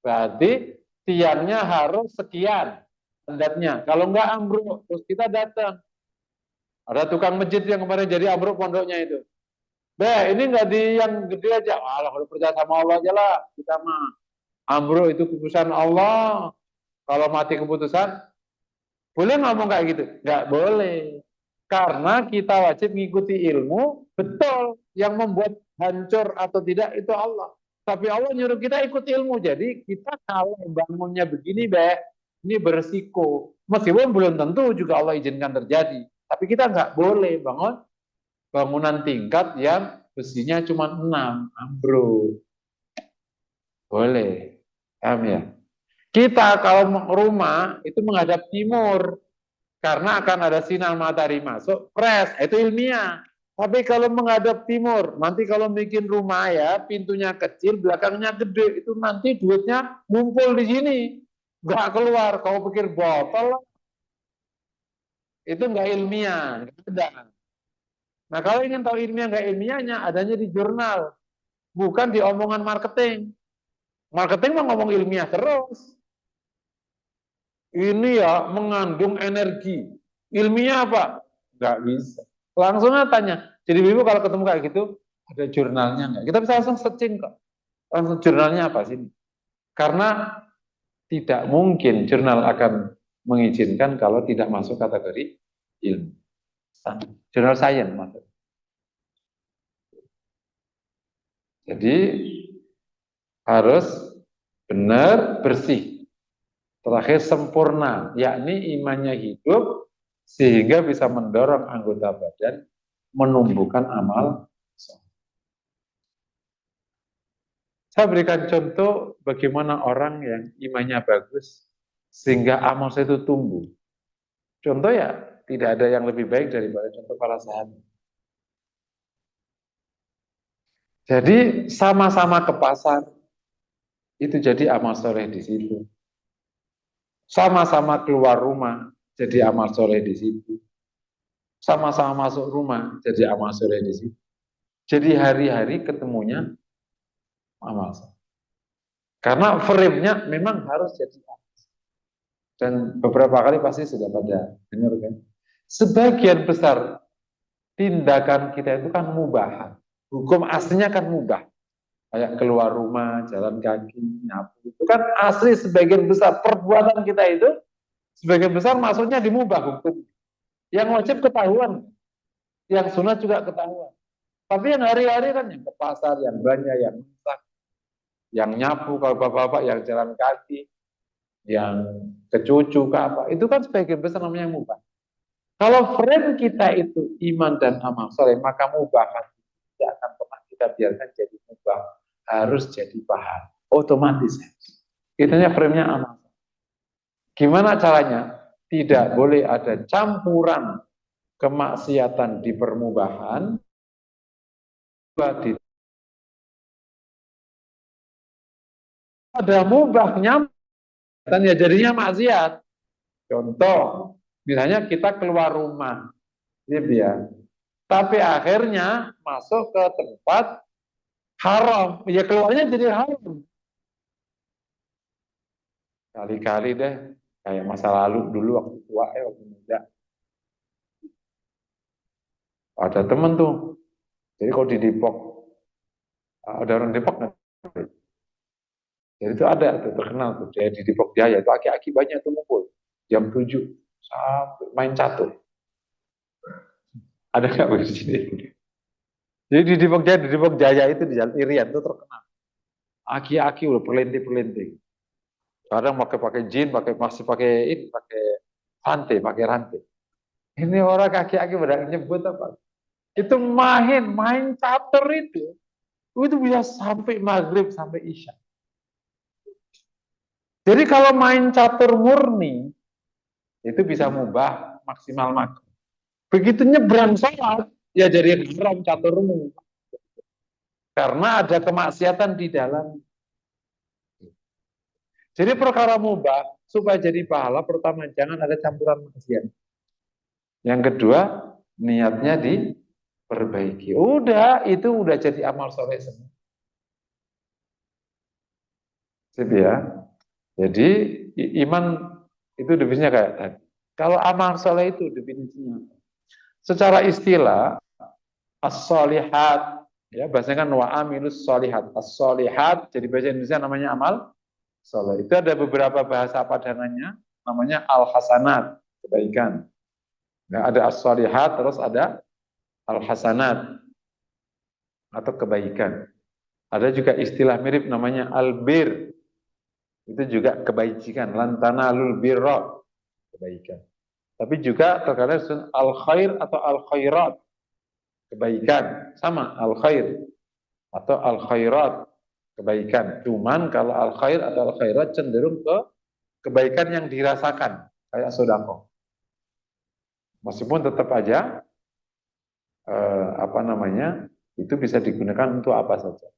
berarti tiangnya harus sekian standarnya. Kalau enggak ambruk, terus kita datang. Ada tukang masjid yang kemarin jadi ambruk pondoknya itu. Ini enggak di yang gede aja. Alah, kalau percaya sama Allah aja lah. Kita mah ambruk itu keputusan Allah. Kalau mati keputusan, boleh ngomong kayak gitu? Enggak boleh. Karena kita wajib mengikuti ilmu, betul. Yang membuat hancur atau tidak itu Allah. Tapi Allah nyuruh kita ikut ilmu. Jadi kita kalau bangunnya begini, ini berisiko. Meskipun belum tentu juga Allah izinkan terjadi. Tapi kita nggak boleh bangun bangunan tingkat yang besinya cuma 6, ambruk. Boleh. Paham ya? Kita kalau rumah itu menghadap timur karena akan ada sinar matahari masuk, fresh, itu ilmiah. Tapi kalau menghadap timur, nanti kalau bikin rumah ya, pintunya kecil, belakangnya gede, itu nanti duitnya ngumpul di sini. Nggak keluar, kau pikir botol, itu nggak ilmiah, nggak ada. Nah kalau ingin tahu ilmiah nggak ilmiahnya, adanya di jurnal, bukan di omongan marketing. Marketing mah ngomong ilmiah terus. Ini ya mengandung energi. Ilmiah apa? Nggak bisa. Langsung tanya. Jadi ibu kalau ketemu kayak gitu, ada jurnalnya nggak? Kita bisa langsung searching kok. Langsung jurnalnya apa sih? Karena tidak mungkin jurnal akan mengizinkan kalau tidak masuk kategori ilmu. Jurnal sains maksudnya. Jadi harus benar, bersih. Terakhir sempurna, yakni imannya hidup sehingga bisa mendorong anggota badan menumbuhkan amal. Saya berikan contoh bagaimana orang yang imannya bagus sehingga amal saya itu tumbuh. Contoh ya, tidak ada yang lebih baik daripada contoh para sahabat. Jadi sama-sama ke pasar, itu jadi amal soleh di situ. Sama-sama keluar rumah, jadi amal soleh di situ. Sama-sama masuk rumah, jadi amal soleh di situ. Jadi hari-hari ketemunya amal soleh. Karena frame-nya memang harus jadi amal. Dan beberapa kali pasti sudah pada dengar kan. Sebagian besar tindakan kita itu kan mubah. Hukum aslinya kan mubah. Kayak keluar rumah, jalan kaki, nyapu. Itu kan asli sebagian besar. Perbuatan kita itu sebagian besar maksudnya dimubah hukum. Yang wajib ketahuan. Yang sunat juga ketahuan. Tapi yang hari-hari kan yang ke pasar, yang belanja, yang masak, yang nyapu kalau bapak-bapak, yang jalan kaki, yang ke cucu ke apa. Itu kan sebagian besar namanya mubah. Kalau frame kita itu iman dan amal soleh, maka mubah tidak akan pernah kita biarkan jadi mubah. Harus jadi pahala. Otomatis. Itunya frame-nya amal. Gimana caranya? Tidak boleh ada campuran kemaksiatan di permubahan. Ada mubahnya, dan ya jadinya maksiat. Contoh, misalnya kita keluar rumah, gitu ya. Tapi akhirnya masuk ke tempat haram, ya keluarnya jadi haram. Kali-kali deh, kayak masa lalu dulu waktu tua, waktu muda. Ada temen tuh, jadi kalau di Depok, ada orang Depok nggak? Jadi itu ada tuh terkenal tuh, dia di Depok Jaya, itu aki-aki banyak tuh ngumpul. Jam 7 sampai main catur. Ada nggak di sini? Jadi di Depok Jaya itu di Jalan Irian itu terkenal. Aki-aki udah perlinting-perlinting. Kadang pakai jin, masih pakai ini, pakai rantai. Ini orang kaki-kaki pada nyebut apa? Itu main catur itu bisa sampai maghrib sampai isya. Jadi kalau main catur murni itu bisa mubah maksimal maghrib. Begitu nyebrang sholat ya jadi haram caturmu karena ada kemaksiatan di dalam. Jadi perkara mubah supaya jadi pahala pertama jangan ada campuran maksiat. Yang kedua niatnya diperbaiki. Itu udah jadi amal soleh semua. Sip ya. Jadi iman itu definisinya kayak tadi. Kalau amal soleh itu definisinya secara istilah as-solihat, ya bahasanya kan wa amilus solihat. As-solihat jadi bahasa Indonesia namanya amal soleh. Itu ada beberapa bahasa padanannya namanya al-hasanat, kebaikan. Nah, ada as-solihat terus ada al-hasanat atau kebaikan. Ada juga istilah mirip namanya albir. Itu juga kebaikan. Lantana lul birra, kebaikan. Tapi juga terkadang al-khair atau al-khairat, kebaikan. Sama al-khair atau al-khairat. kebaikan. Cuman kalau al-khair atau al-khairat cenderung ke kebaikan yang dirasakan, kayak sedekah. Meskipun tetap aja itu bisa digunakan untuk apa saja.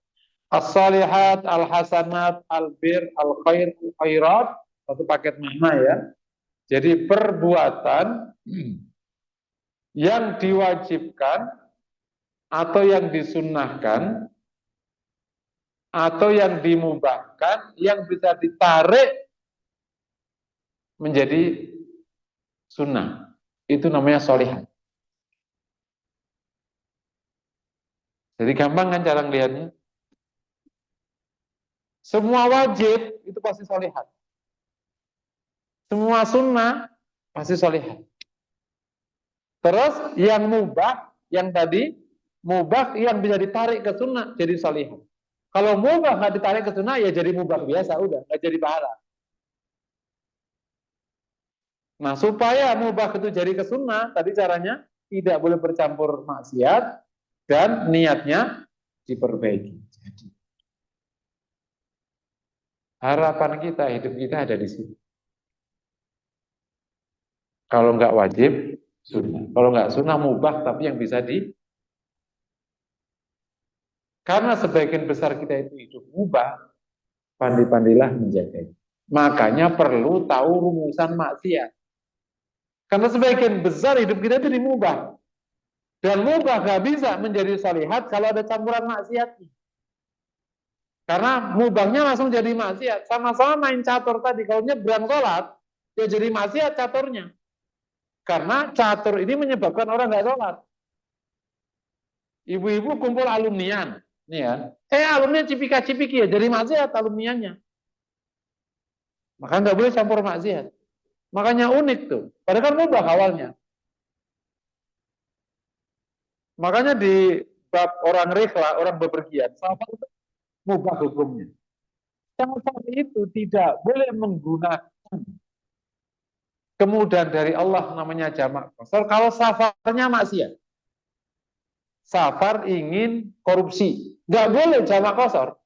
As-salihat, al-hasanat, al-bir, al-khair, al-khairat, satu paket makna ya. Jadi perbuatan yang diwajibkan atau yang disunnahkan atau yang dimubahkan yang bisa ditarik menjadi sunnah. Itu namanya sholihat. Jadi gampang kan cara ngelihatnya? Semua wajib itu pasti sholihat. Semua sunnah pasti sholihat. Terus yang mubah, yang tadi mubah yang bisa ditarik ke sunnah jadi sholihat. Kalau mubah nggak ditarik ke sunnah ya jadi mubah biasa, udah nggak jadi pahala. Nah supaya mubah itu jadi ke sunnah, tadi caranya tidak boleh bercampur maksiat dan niatnya diperbaiki. Jadi harapan kita, hidup kita ada di situ. Kalau nggak wajib, sunnah. Kalau nggak sunnah, mubah tapi yang bisa di. Karena sebagian besar kita itu hidup mubah, pandai-pandailah menjaganya. Makanya perlu tahu rumusan maksiat. Karena sebagian besar hidup kita itu dimubah. Dan mubah nggak bisa menjadi sholihat kalau ada campuran maksiat. Karena mubahnya langsung jadi maksiat. Sama-sama main catur tadi. Kalau nyebrang sholat, ya jadi maksiat caturnya. Karena catur ini menyebabkan orang nggak sholat. Ibu-ibu kumpul alumnian. Nih ya. Alumni cipika-cipiki ya. Jadi maksiat alumniannya. Maka nggak boleh campur maksiat. Makanya unik tuh. Padahal kan mubah awalnya. Makanya di bab orang rihla, orang bepergian, safar itu mubah hukumnya. Safar itu tidak boleh menggunakan kemudahan dari Allah namanya jamak qasar kalau safarnya maksiat. Safar ingin korupsi, nggak boleh jamak qasar.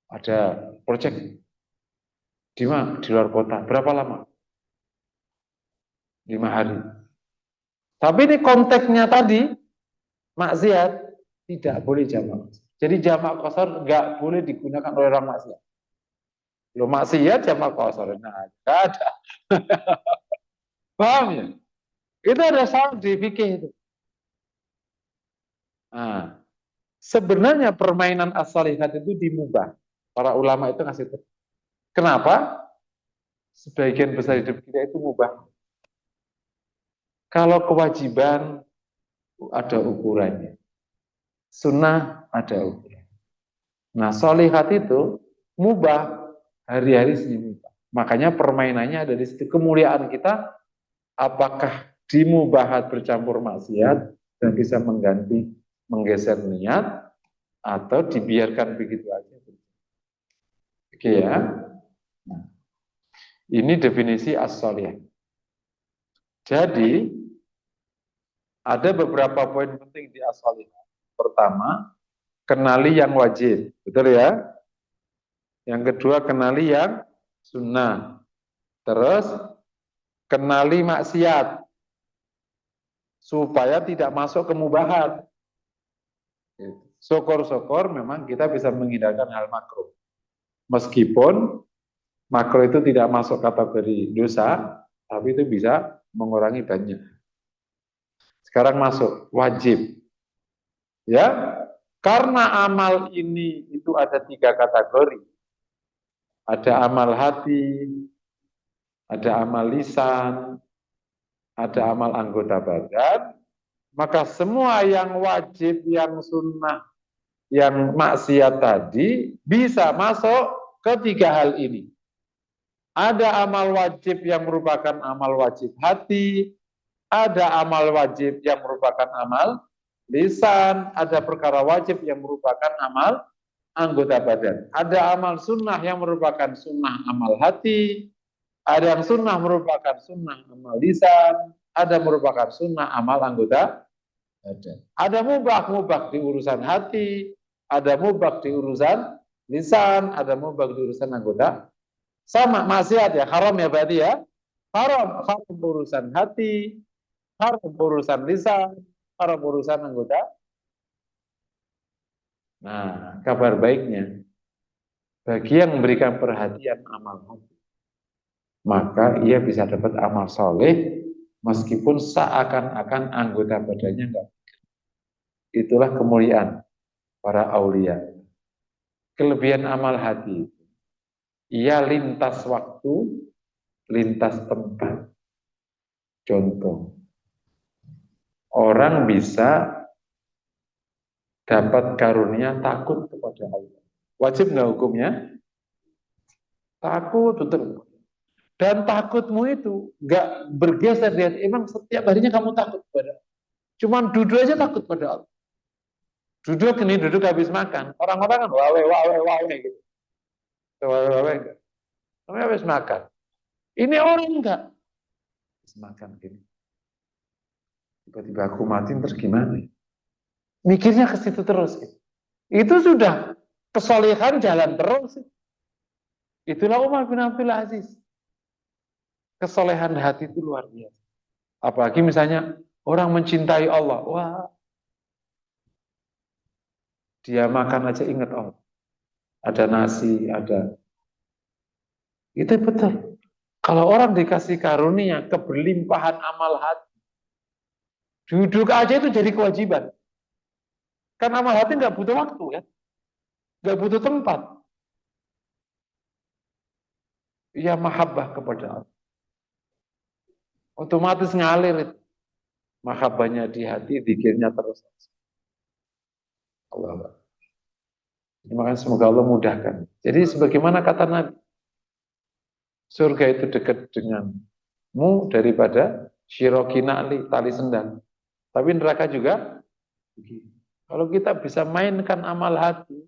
Ada proyek di mana? Di luar kota. Berapa lama? 5 hari. Tapi ini konteksnya tadi maksiat, tidak boleh jamak. Jadi jamak qasar nggak boleh digunakan oleh orang maksiat. Lo maksiat jamak qasar, nah nggak ada. Paham ya? Itu ada salah di fikih itu. Nah, sebenarnya permainan as-salihat itu dimubah. Para ulama itu ngasih tahu. Kenapa? Sebagian besar hidup kita itu mubah. Kalau kewajiban ada ukurannya. Sunnah ada ukuran. Nah, solihat itu mubah hari-hari mubah. Makanya permainannya ada di situ. Kemuliaan kita apakah dimubahat bercampur maksiat dan bisa menggeser niat atau dibiarkan begitu aja. Oke ya. Nah, ini definisi as-solih. Jadi ada beberapa poin penting di as-solih. Pertama, kenali yang wajib, betul ya? Yang kedua, kenali yang sunnah. Terus, kenali maksiat supaya tidak masuk ke mubahat. Syukur-syukur memang kita bisa menghindarkan hal makruh. Meskipun makruh itu tidak masuk kategori dosa, tapi itu bisa mengurangi banyak. Sekarang masuk wajib. Ya, karena amal ini itu ada 3 kategori. Ada amal hati, ada amal lisan, ada amal anggota badan, maka semua yang wajib, yang sunnah, yang maksiat tadi bisa masuk ke 3 hal ini. Ada amal wajib yang merupakan amal wajib hati, ada amal wajib yang merupakan amal lisan, ada perkara wajib yang merupakan amal anggota badan. Ada amal sunnah yang merupakan sunnah amal hati, ada yang sunnah merupakan sunnah amal lisan, ada merupakan sunnah amal anggota Ada mubah di urusan hati, ada mubah di urusan lisan, ada mubah di urusan anggota. Sama maksiat ya, haram ya berarti ya. Haram urusan hati, haram urusan lisan, haram urusan anggota. Nah, kabar baiknya, bagi yang memberikan perhatian amal hati, maka ia bisa dapat amal soleh meskipun seakan-akan anggota badannya enggak. Itulah kemuliaan para aulia. Kelebihan amal hati, ia lintas waktu, lintas tempat. Contoh, orang bisa dapat karunia takut kepada Allah. Wajib nggak hukumnya? Takut betul. Dan takutmu itu nggak bergeser dia. Emang setiap harinya kamu takut kepada Allah. Cuman duduk aja takut pada Allah. Duduk habis makan. Orang-orang kan wawe gitu. Wawe enggak. Tapi habis makan. Ini orang enggak. Habis makan gini. Tiba-tiba aku mati terus gimana? Mikirnya ke situ terus. Gitu. Itu sudah kesolehan jalan terus. Itulah Umar bin Abdul Aziz. Kesolehan hati itu luar biasa. Apalagi misalnya orang mencintai Allah. Wah, dia makan aja ingat Allah. Ada nasi, ada. Itu betul. Kalau orang dikasih karunia, keberlimpahan amal hati, duduk aja itu jadi kewajiban. Kan amal hati nggak butuh waktu ya, nggak butuh tempat. Ia mahabbah kepada Allah. Otomatis ngalir itu. Mahabbahnya di hati, dikirnya terus. Allah. Makanya semoga Allah mudahkan. Jadi sebagaimana kata Nabi, surga itu dekat denganmu daripada syiroki na'li, tali sendal. Tapi neraka juga, kalau kita bisa mainkan amal hati,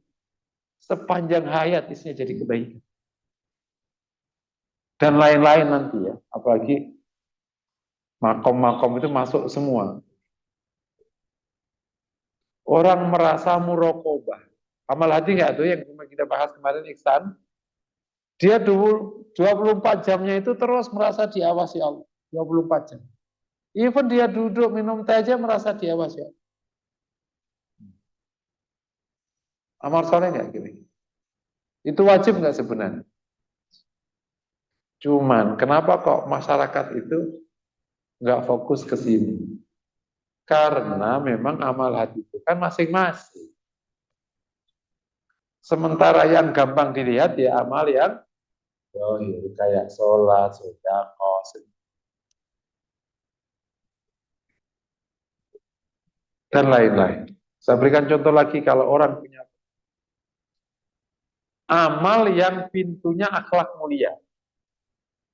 sepanjang hayat isinya jadi kebaikan. Dan lain-lain nanti ya, apalagi makom-makom itu masuk semua. Orang merasa murokobah. Amal hati nggak tuh yang kita bahas kemarin Iksan? Dia 24 jamnya itu terus merasa diawasi Allah. 24 jam. Even dia duduk minum teh aja merasa diawasi Allah. Amal soleh nggak gini? Itu wajib nggak sebenarnya? Cuman kenapa kok masyarakat itu nggak fokus ke sini? Karena memang amal hati itu kan masing-masing. Sementara yang gampang dilihat ya amal yang kayak sholat, sedekah, dan lain-lain. Saya berikan contoh lagi kalau orang punya amal yang pintunya akhlak mulia.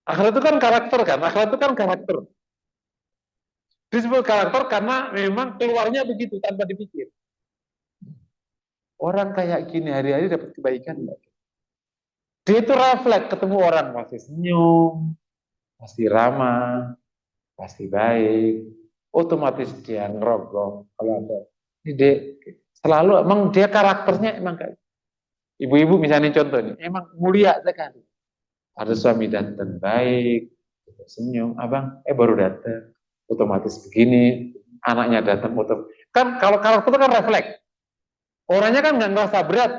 Akhlak itu kan karakter kan, akhlak itu kan karakter. Disebut karakter karena memang keluarnya begitu tanpa dipikir. Orang kayak gini hari-hari dapat kebaikan. Dia itu refleks ketemu orang pasti senyum, pasti ramah, pasti baik. Otomatis dia ngerogok kalau ada. Dia selalu emang dia karakternya emang kayak ibu-ibu misalnya contoh nih, emang mulia sekali. Ada suami datang baik, senyum, abang, baru datang, otomatis begini, anaknya datang, kan kalau karakter itu kan refleks. Orangnya kan nggak ngerasa berat.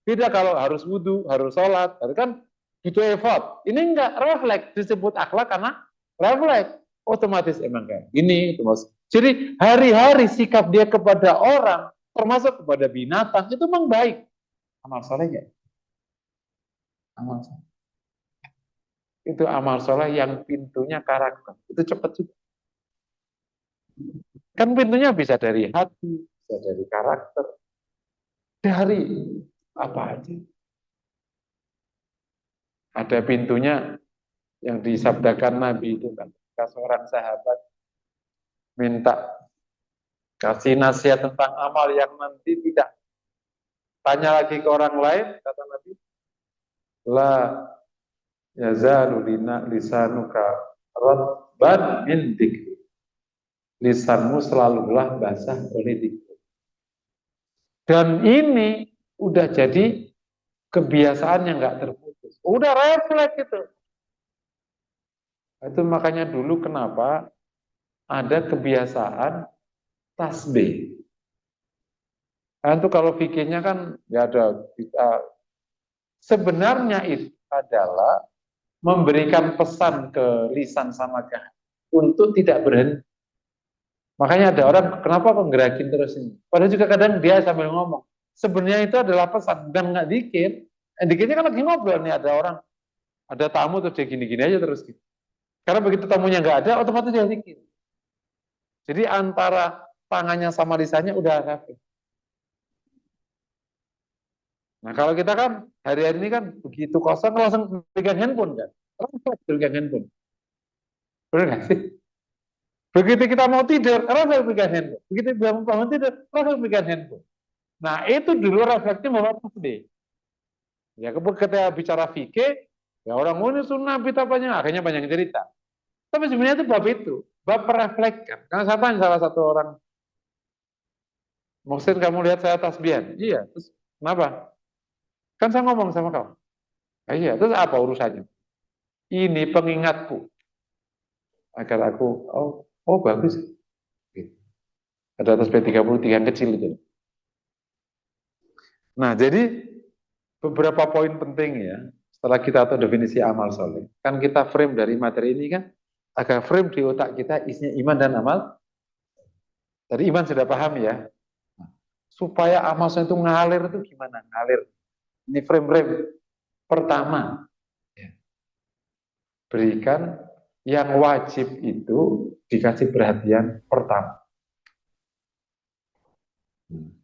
Beda kalau harus wudhu, harus sholat, harus kan butuh effort. Ini enggak refleks, disebut akhlak karena refleks. Otomatis emang kayak ini. Jadi hari-hari sikap dia kepada orang, termasuk kepada binatang, itu memang baik. Amal solehnya. Amal soleh. Itu amal soleh yang pintunya karakter. Itu cepat juga. Kan pintunya bisa dari hati, bisa dari karakter, dari apa aja. Ada pintunya yang disabdakan Nabi itu kan. Seorang sahabat minta kasih nasihat tentang amal yang nanti tidak tanya lagi ke orang lain, kata Nabi, la yazalu lisanuka radban min dzikri. lisanmu selalulah basah oleh zikir. Dan ini udah jadi kebiasaan yang nggak terputus. Udah refleks itu. Itu makanya dulu kenapa ada kebiasaan tasbih. Nah, itu kalau fikirnya kan ya ada sebenarnya itu adalah memberikan pesan ke lisan sama ke hati untuk tidak berhenti. Makanya ada orang kenapa kok gerakin terus ini? Padahal juga kadang dia sambil ngomong. Sebenarnya itu adalah pesan dan nggak dikir. Dikirnya kan lagi ngobrol nih ada orang, ada tamu terus dia gini-gini aja terus gitu. Karena begitu tamunya nggak ada, otomatis dia dikir. Jadi antara tangannya sama lisannya udah rapi. Nah kalau kita kan hari-hari ini kan begitu kosong langsung pegang handphone kan. Langsung pegang handphone. Benar nggak sih? Begitu kita mau tidur, langsung pegang handphone. Begitu bangun tidur, langsung pegang handphone. Nah itu dulu refleksnya Muhammad SD. Ya ketika bicara fikih, ya orang ini sunnah bitapanya, akhirnya banyak cerita. Tapi sebenarnya itu bab mereflekskan. Karena saya tanya salah satu orang, Muhsin kamu lihat saya tasbihan? Iya, terus kenapa? Kan saya ngomong sama kamu. Iya, terus apa urusannya? Ini pengingatku agar aku, oh bagus. Ada tasbih 33 yang kecil itu. Nah, jadi beberapa poin penting ya, setelah kita tahu definisi amal soleh. Kan kita frame dari materi ini kan, agar frame di otak kita isinya iman dan amal. Tadi iman sudah paham ya. Supaya amal soleh itu ngalir itu gimana? Ngalir. Ini frame-frame. Pertama, berikan yang wajib itu dikasih perhatian pertama.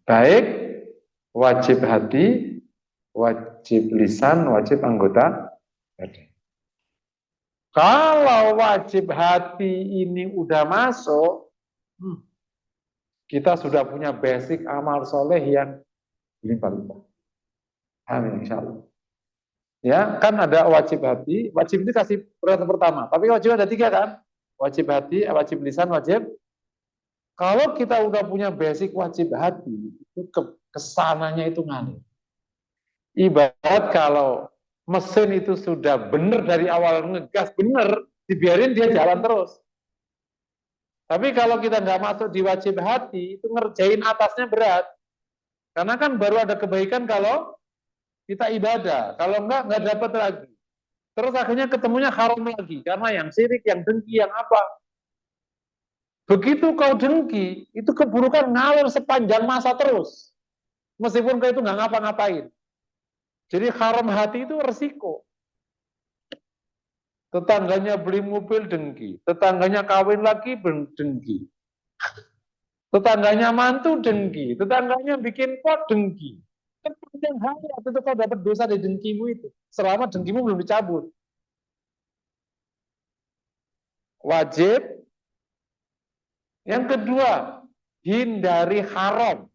Baik wajib hati, wajib lisan, wajib anggota badan. Kalau wajib hati ini udah masuk, kita sudah punya basic amal soleh yang limpah-limpah. Amin, insya Allah. Ya, kan ada wajib hati, wajib itu kasih perhatian pertama. Tapi wajib ada 3 kan? Wajib hati, wajib lisan, wajib. Kalau kita udah punya basic wajib hati, itu kesananya itu ngalir. Ibarat kalau mesin itu sudah benar dari awal ngegas benar, dibiarin dia jalan terus. Tapi kalau kita nggak masuk di wajib hati, itu ngerjain atasnya berat. Karena kan baru ada kebaikan kalau kita ibadah. Kalau nggak dapat lagi. Terus akhirnya ketemunya haram lagi. Karena yang syirik, yang dengki, yang apa. Begitu kau dengki, itu keburukan ngalir sepanjang masa terus. Meskipun kau itu nggak ngapa-ngapain. Jadi haram hati itu resiko. Tetangganya beli mobil dengki, tetangganya kawin lagi dengki, tetangganya mantu dengki, tetangganya bikin pot dengki. Kepanjang hayat itu kau dapat dosa dari dengkimu itu, selama dengkimu belum dicabut. Wajib. Yang kedua, hindari haram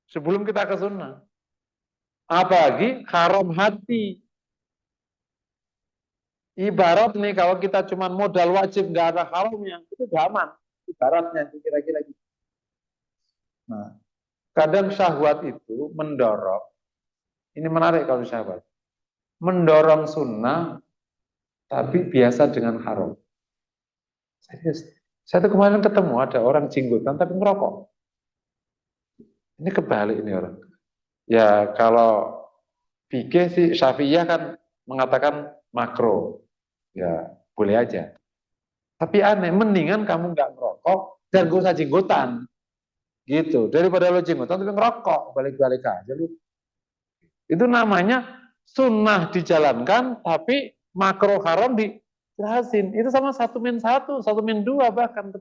sebelum kita ke sunnah. Apalagi haram hati. Ibarat nih kalau kita cuma modal wajib nggak ada haramnya, itu udah aman. Ibaratnya kira-kira gitu. Nah, kadang syahwat itu mendorong, ini menarik kalau syahwat, mendorong sunnah tapi biasa dengan haram. Saya tuh kemarin ketemu ada orang jenggotan tapi ngerokok. Ini kebalik ini orang. Ya kalau fikih sih Syafi'iyah kan mengatakan makro. Ya boleh aja. Tapi aneh, mendingan kamu nggak ngerokok dan gak usah jenggotan. Gitu. Daripada lo jenggotan tapi ngerokok, balik-balik aja lu. Itu namanya sunnah dijalankan tapi makro haram dijelasin. Itu sama 1-1, 1-2 bahkan.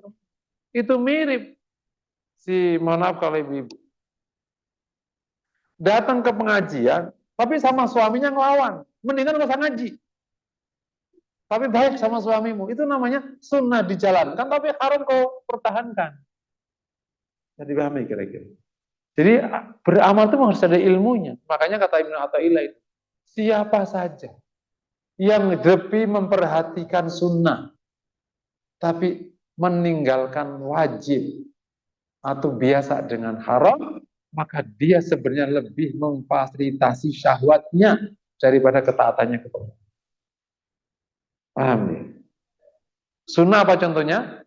Itu mirip. Mohon maaf kalau ibu-ibu. Datang ke pengajian, tapi sama suaminya ngelawan. Mendingan gak usah ngaji. Tapi baik sama suamimu. Itu namanya sunnah dijalankan, tapi haram kau pertahankan. Jadi dipahami kira-kira. Jadi beramal itu harus ada ilmunya. Makanya kata Ibnu Athaillah itu, siapa saja yang lebih memperhatikan sunnah, tapi meninggalkan wajib atau biasa dengan haram, maka dia sebenarnya lebih memfasilitasi syahwatnya daripada ketaatannya kepada Allah. Paham ya? Sunnah apa contohnya?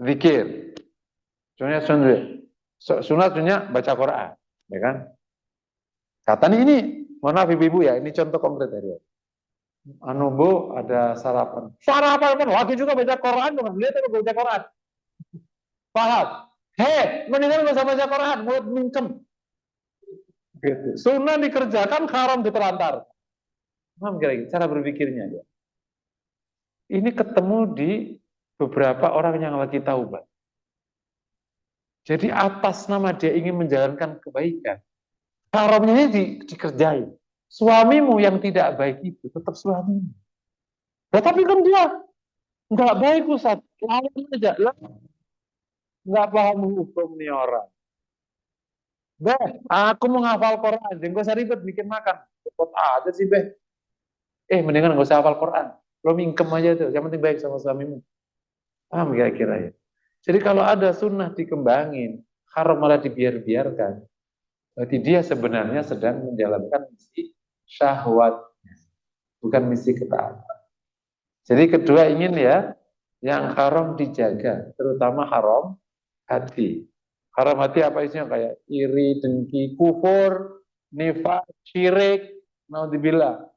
Zikir. Contohnya sunnah baca Quran, ya kan? Kata ini, mohon maaf ibu-ibu ya, ini contoh konkret dari aku. Anu Bu, ada sarapan. Sarapan lagi juga baca Quran, bukan lihat aku baca Quran. Paham? Hei, mendingan gak usah baca Quran, mulut mingkem. Gitu. Sunnah dikerjakan, haram ditelantar. Paham kira-kira cara berpikirnya ya. Ini ketemu di beberapa orang yang lagi taubat. Jadi atas nama dia ingin menjalankan kebaikan, haramnya ini dikerjain. Suamimu yang tidak baik itu tetap suamimu. Tetapi kan dia nggak baik Ustaz, lawan aja lah, nggak paham hukum nih orang. Beh, aku mau ngafal Quran, jangan gak usah ribet bikin makan. Cepet aja sih, Beh. Mendingan gak usah hafal Quran. Lo mingkem aja tuh, yang penting baik sama suamimu. Paham kira-kira ya? Jadi kalau ada sunnah dikembangin, haram malah dibiarkan, berarti dia sebenarnya sedang menjalankan misi syahwat, bukan misi ketaatan. Jadi kedua ingin ya, yang haram dijaga, terutama haram hati. Haram hati apa isinya? Kayak iri, dengki, kufur, nifak, syirik, naudzubillah.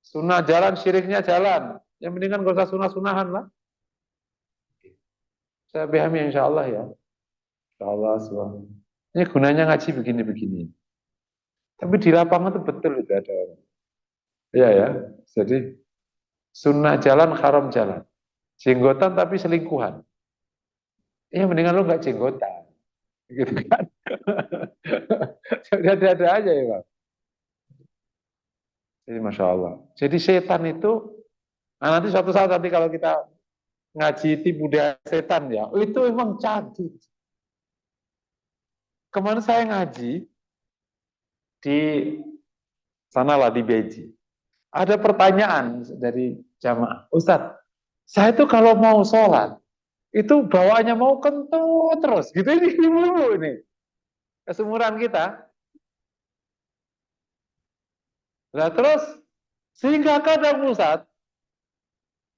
Sunnah jalan, syiriknya jalan. Yang mendingan gak usah sunnah-sunahan lah. Saya pahami insya Allah ya. Insya Allah. Ini gunanya ngaji begini-begini. Tapi di lapangan itu betul itu ada orang. Iya ya. Jadi sunnah jalan, haram jalan. Jenggotan tapi selingkuhan. Ya mendingan lu nggak jenggotan. Gitu kan. Jadi ada-ada aja ya Bang. Jadi Masya Allah. Jadi setan itu, nah nanti suatu saat nanti kalau kita ngaji tipu daya setan ya, itu emang canggih. Kemarin saya ngaji di sana lah di Beji. Ada pertanyaan dari jamaah, Ustadz, saya itu kalau mau sholat, itu bawaannya mau kentut terus, gitu ini dulu ini. Kesumuran kita. Nah terus, sehingga kadang Ustadz,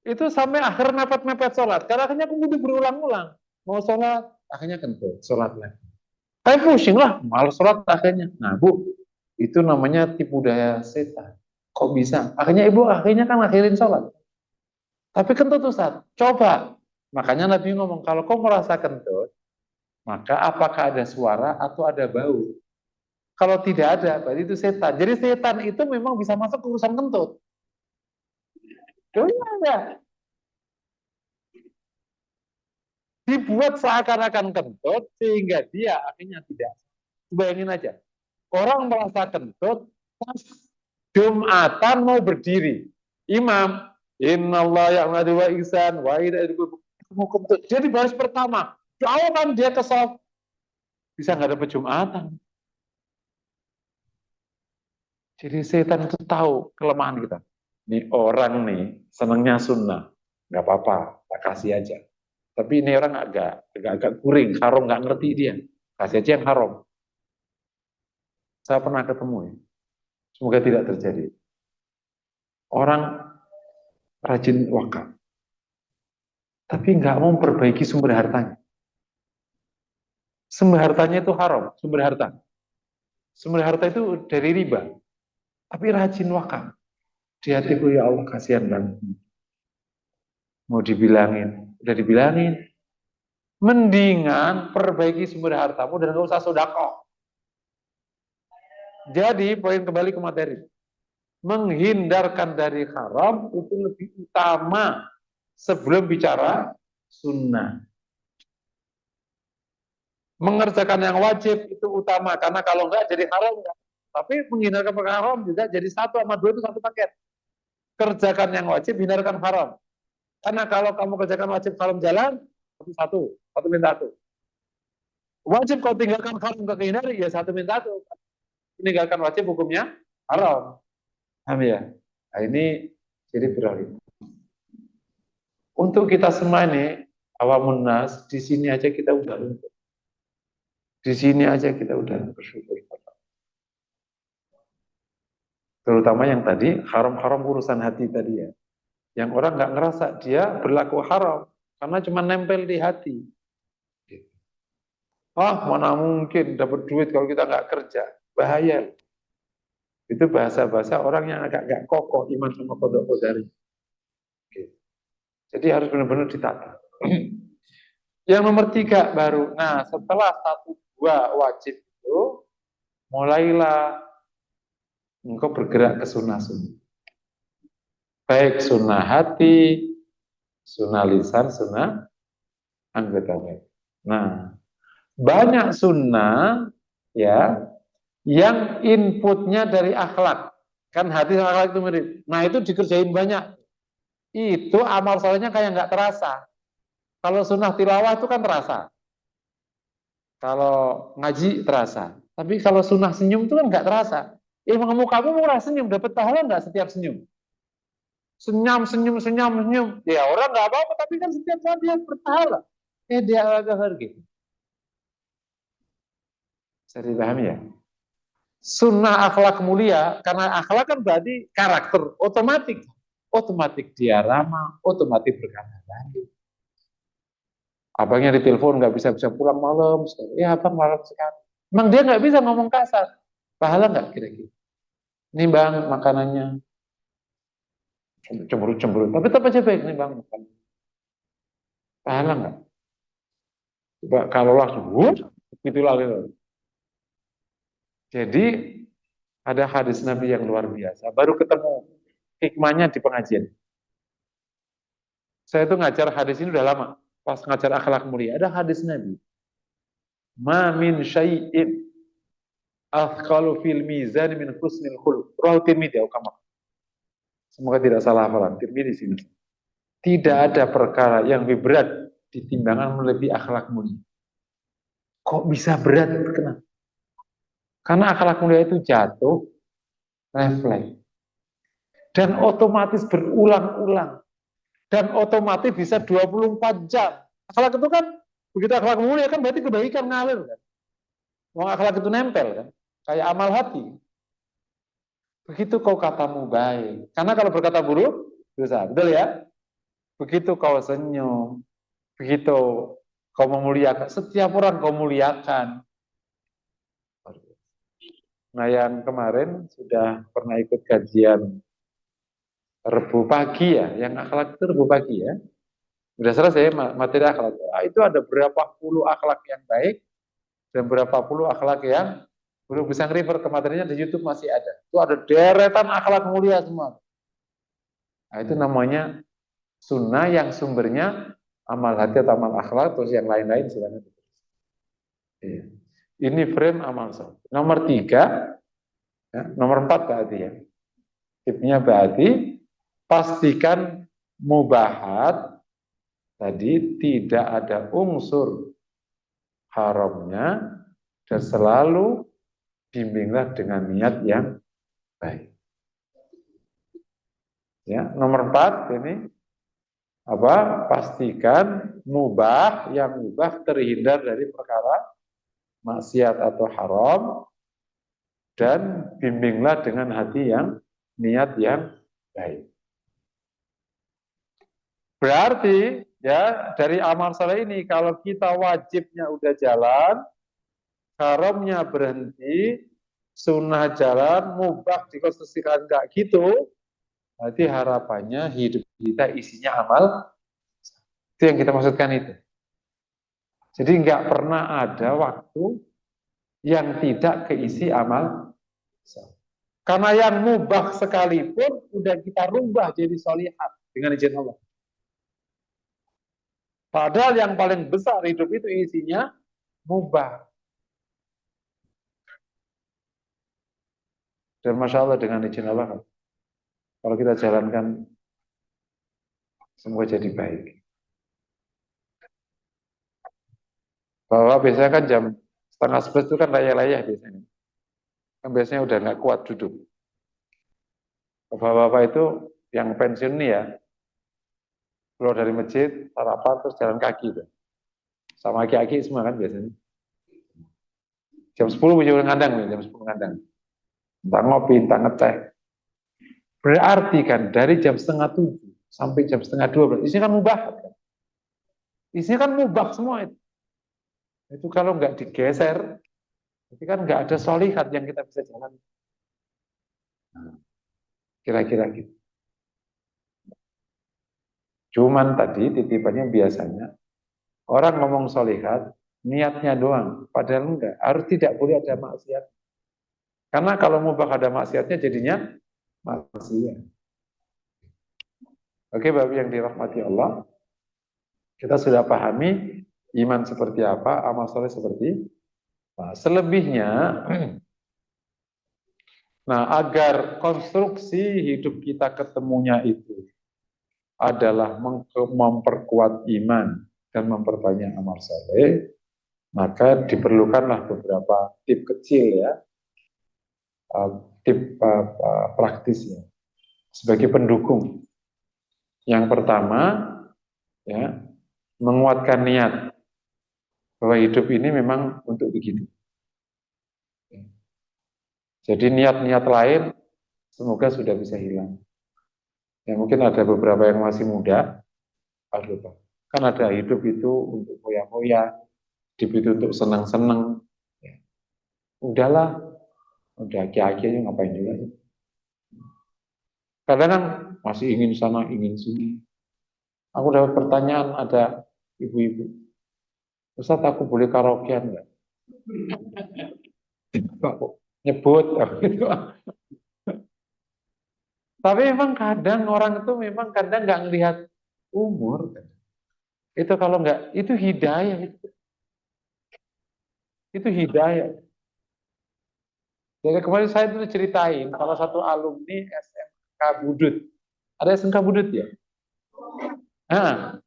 itu sampai akhir mepet-mepet sholat. Karena akhirnya aku duduk berulang-ulang. Mau sholat, akhirnya kentut, sholat lagi. Kayak pusing lah, malas sholat akhirnya. Nah Bu, itu namanya tipu daya setan. Kok bisa? Akhirnya kan akhirin sholat. Tapi kentut Ustaz, coba. Makanya Nabi ngomong, kalau kau merasa kentut, maka apakah ada suara atau ada bau? Kalau tidak ada, berarti itu setan. Jadi setan itu memang bisa masuk ke urusan kentut. Iya, dibuat seakan-akan kentut sehingga dia akhirnya tidak. Bayangin aja, orang merasa kentut pas Jumatan mau berdiri, imam Innallaha ya'muru wa ihsan wa mau kentut. Jadi baris pertama, jawaban dia ke soft, bisa nggak dapat Jumatan. Jadi setan itu tahu kelemahan kita. Ini orang nih senangnya sunnah, nggak apa-apa, tak kasih aja. Tapi ini orang agak kuring, haram nggak ngerti dia, kasih aja yang haram. Saya pernah ketemu ya, semoga tidak terjadi. Orang rajin wakaf, tapi nggak mau memperbaiki sumber hartanya. Sumber hartanya itu haram, sumber harta. Sumber harta itu dari riba, tapi rajin wakaf. Di hatiku ya Allah kasihan banget. Mau dibilangin, udah dibilangin. Mendingan perbaiki sumber hartamu dan gak usah sodako. Jadi poin kembali ke materi. Menghindarkan dari haram itu lebih utama sebelum bicara sunnah. Mengerjakan yang wajib itu utama karena kalau enggak jadi haram enggak. Tapi menghindarkan perkara haram juga jadi satu sama dua itu satu paket. Kerjakan yang wajib, hindarkan haram. Karena kalau kamu kerjakan wajib haram jalan, satu minta satu. Wajib kau tinggalkan haram ke hindari, ya satu minta satu. Meninggalkan wajib hukumnya haram. Paham ya? Nah, ini jadi prioritas. Untuk kita semua ini, awamun nas, di sini aja kita udah untung. Di sini aja kita udah bersyukur. Terutama yang tadi, haram-haram urusan hati tadi ya. Yang orang nggak ngerasa dia berlaku haram, karena cuma nempel di hati. Mana mungkin dapat duit kalau kita nggak kerja. Bahaya. Itu bahasa-bahasa orang yang agak nggak kokoh iman sama kodok kodari. Jadi harus benar-benar ditata. Yang nomor 3 baru. Nah, setelah 1, 2 wajib itu, mulailah engkau bergerak ke sunnah-sunnah. Baik sunnah hati, sunnah lisan, sunnah anggota baik. Nah, banyak sunnah ya yang inputnya dari akhlak. Kan hati sama akhlak itu mirip. Nah, itu dikerjain banyak. Itu amal solehnya kayak nggak terasa. Kalau sunnah tilawah itu kan terasa. Kalau ngaji terasa. Tapi kalau sunnah senyum itu kan nggak terasa. Kamu murah senyum, dapat pahala nggak setiap senyum? Senyum, senyum, senyum, senyum. Ya orang nggak apa-apa, tapi kan setiap saat dia berpahala. Dia agak gitu. Bisa dipahami ya? Sunnah akhlak mulia, karena akhlak kan berarti karakter, otomatis. Otomatis dia ramah, otomatis berkata baik. Abangnya ditelepon nggak bisa pulang malam, ya abang malam sekali. Emang dia nggak bisa ngomong kasar, pahala nggak kira-kira? Ini bang makanannya, cemburu, tapi tetap aja baik nih bang makan. Pahala nggak? Coba kalau langsung, begitu lalu. Jadi ada hadis Nabi yang luar biasa. Baru ketemu hikmahnya di pengajian. Saya tuh ngajar hadis ini udah lama. Pas ngajar akhlak mulia, ada hadis Nabi. Ma min syai'in athqalu fil mizan min husnil khuluq. Rawahu Tirmidzi kama. Semoga tidak salah hafalan. Tirmidzi sini. Tidak ada perkara yang lebih berat di timbangan melebihi akhlak mulia. Kok bisa berat? Kenapa? Karena akhlak mulia itu jatuh, refleks. Dan otomatis berulang-ulang. Dan otomatis bisa 24 jam. Akhlak itu kan, begitu akhlak mulia kan berarti kebaikan ngalir kan. Wong akhlak itu nempel kan. Kayak amal hati. Begitu kau katamu baik. Karena kalau berkata buruk, dosa. Betul ya? Begitu kau senyum, begitu kau memuliakan, setiap orang kau muliakan. Nah yang kemarin sudah pernah ikut kajian Rebu pagi ya, yang akhlak itu Rebu pagi ya. Sudah selesai materi akhlak. Itu ada berapa puluh akhlak yang baik dan berapa puluh akhlak yang belum bisa nge-refer ke materinya di YouTube masih ada. Itu ada deretan akhlak mulia semua. Nah, itu namanya sunnah yang sumbernya amal hati atau amal akhlak, terus yang lain-lain silakan. Iya. Ini frame amal soleh. Nomor 3, ya, nomor 4 berarti ya. Tipnya berarti pastikan mubahat tadi tidak ada unsur haramnya dan selalu bimbinglah dengan niat yang baik. Ya, nomor 4 ini pastikan yang mubah terhindar dari perkara maksiat atau haram dan bimbinglah dengan hati yang niat yang baik. Berarti ya dari amal soleh ini kalau kita wajibnya udah jalan, haramnya berhenti, sunnah jalan, mubah dikonstruksikan enggak gitu, berarti harapannya hidup kita isinya amal. Itu yang kita maksudkan itu. Jadi nggak pernah ada waktu yang tidak keisi amal. Karena yang mubah sekalipun udah kita rubah jadi solihat dengan izin Allah. Padahal yang paling besar hidup itu isinya mubah. Dan Masya Allah dengan izin Allah, kalau kita jalankan, semua jadi baik. Bahwa biasanya kan jam 10:30 itu kan layah-layah biasanya. Kan biasanya udah nggak kuat duduk. Bapak-bapak itu yang pensiun nih ya, keluar dari masjid, sarapan, terus jalan kaki. Tuh. Sama aki-aki semua kan biasanya. Jam 10 bisa ngandang nih, jam 10 ngandang. Entah ngopi, entah ngeteh. Berarti kan dari jam setengah 7 sampai jam setengah 12, isinya kan mubah. Kan? Isinya kan mubah semua itu. Itu kalau nggak digeser, itu kan nggak ada solihat yang kita bisa jalan. Nah, kira-kira gitu. Cuman tadi titipannya biasanya orang ngomong solihat, niatnya doang. Padahal enggak, harus tidak boleh ada maksiat. Karena kalau mubah ada maksiatnya jadinya maksiat. Oke, Bapak yang dirahmati Allah, kita sudah pahami iman seperti apa, amal soleh seperti apa. Selebihnya, nah agar konstruksi hidup kita ketemunya itu adalah memperkuat iman dan memperbanyak amal soleh, maka diperlukanlah beberapa tip kecil ya, tip praktisnya sebagai pendukung. Yang pertama, ya, menguatkan niat bahwa hidup ini memang untuk begitu. Jadi niat-niat lain semoga sudah bisa hilang. Ya mungkin ada beberapa yang masih muda, aduh, kan ada hidup itu untuk hoya-hoya, hidup itu untuk senang-senang. Ya. Udahlah, udah aki-aki ngapain juga. Kadang kan masih ingin sana, ingin sini. Aku dapat pertanyaan ada ibu-ibu, Ustaz aku boleh karaokean nggak? Nyebut, gitu. Tapi memang kadang orang itu memang kadang nggak ngelihat umur. Itu kalau nggak, itu hidayah. Itu hidayah. Jadi kemarin saya dulu ceritain, salah satu alumni SMK Budut. Ada SMK Budut ya? Nah,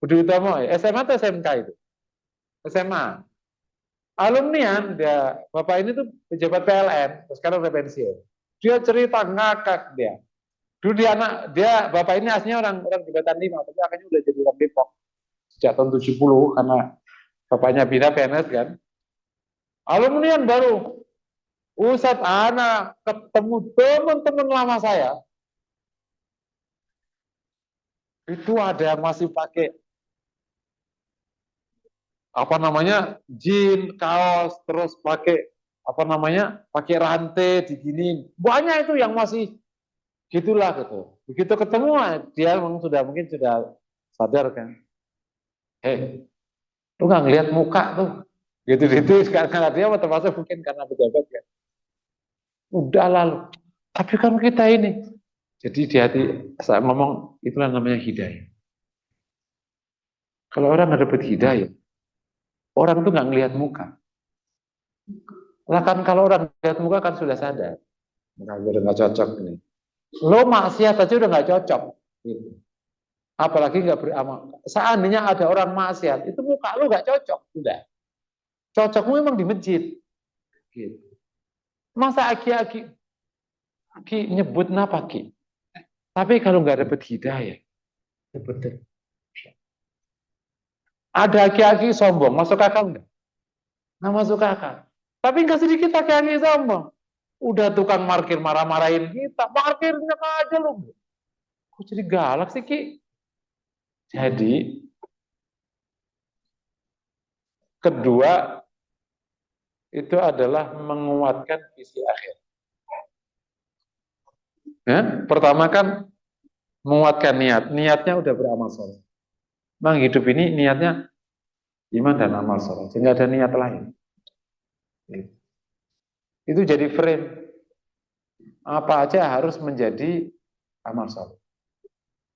Budut Utama ya. SMA atau SMK itu? SMA. Alumnian, dia, bapak ini tuh pejabat PLN, sekarang udah pensiun. Dia cerita ngakak dia. Dulu dia bapak ini aslinya orang Jembatan 5, tapi akhirnya udah jadi orang Depok sejak tahun 70 karena bapaknya pindah PNS kan. Alumnian baru, Ustadz anak ketemu teman-teman lama saya, itu ada yang masih pakai apa namanya jin kaos, terus pakai apa namanya pakai rantai diginin, banyak itu yang masih gitulah gitu. Begitu ketemu dia memang sudah mungkin sudah sadar kan, lu nggak ngeliat muka tuh, gitu karena dia termasuk mungkin karena pejabat kan. Udah lalu, tapi kan kita ini, jadi di hati saya ngomong itulah namanya hidayah. Kalau orang nggak dapat hidayah, orang tuh nggak ngelihat muka. Lah kan kalau orang ngelihat muka kan sudah sadar, nggak cocok ini. Lo maksiat aja udah nggak cocok. Gitu. Apalagi nggak beramal. Seandainya ada orang maksiat, itu muka lo nggak cocok, udah. Cocokmu memang di masjid. Gitu. Masa aki-aki nyebut napa ki? Tapi kalau nggak dapat hidayah, betul. Ada aki-aki sombong, masuk akal nggak? Nggak masuk akal. Tapi nggak sedikit aki-aki sombong. Udah tukang parkir marah-marahin kita, parkirnya aja lu. Kok jadi galak sih Ki? Jadi kedua itu adalah menguatkan visi akhir. Ya, pertama kan menguatkan niat. Niatnya udah beramal soleh. Memang hidup ini niatnya iman dan amal soleh. Sehingga ada niat lain. Itu jadi frame. Apa aja harus menjadi amal soleh.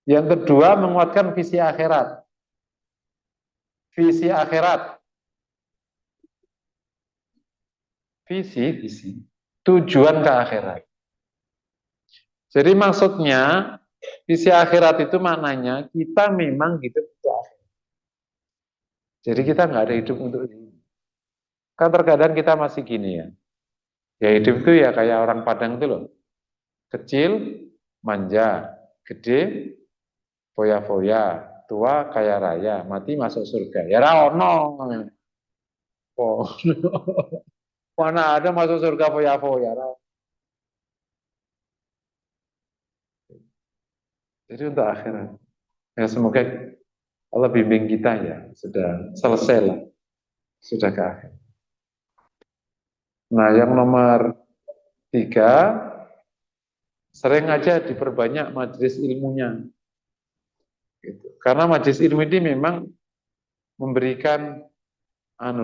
Yang kedua menguatkan visi akhirat. Visi akhirat. Visi. Tujuan ke akhirat. Jadi maksudnya visi akhirat itu maknanya kita memang hidup untuk akhirat. Jadi kita nggak ada hidup untuk ini. Kan terkadang kita masih gini ya. Ya hidup itu ya kayak orang Padang itu loh. Kecil, manja, gede, foya-foya, tua kaya raya, mati masuk surga. Ya ra ono. Oh. Mana ada masuk surga foya-foya. Jadi untuk akhirat. Ya semoga Allah bimbing kita ya. Sudah selesai lah. Sudah ke akhir. Nah yang nomor 3, sering aja diperbanyak majelis ilmunya. Gitu. Karena majelis ilmu ini memang memberikan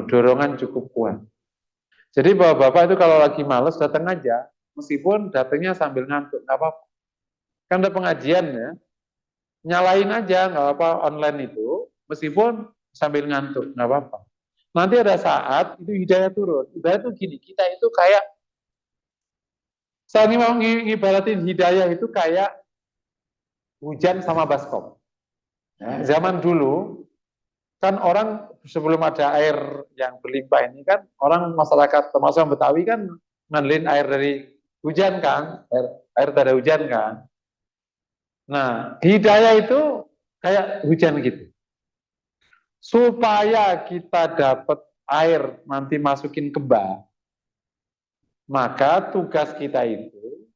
dorongan cukup kuat. Jadi bapak-bapak itu kalau lagi males datang aja, meskipun datangnya sambil ngantuk, nggak apa-apa. Kan ada pengajian ya, nyalain aja nggak apa online itu, meskipun sambil ngantuk nggak apa-apa. Nanti ada saat itu hidayah turun. Hidayah itu gini, kita itu kayak saya ini mau ngibaratin hidayah itu kayak hujan sama baskom. Ya, zaman dulu kan orang sebelum ada air yang berlimpah ini kan orang masyarakat termasuk Betawi kan ngandelin air dari hujan kan, air dari hujan kan. Nah, hidayah itu kayak hujan gitu. Supaya kita dapat air nanti masukin ke bak, maka tugas kita itu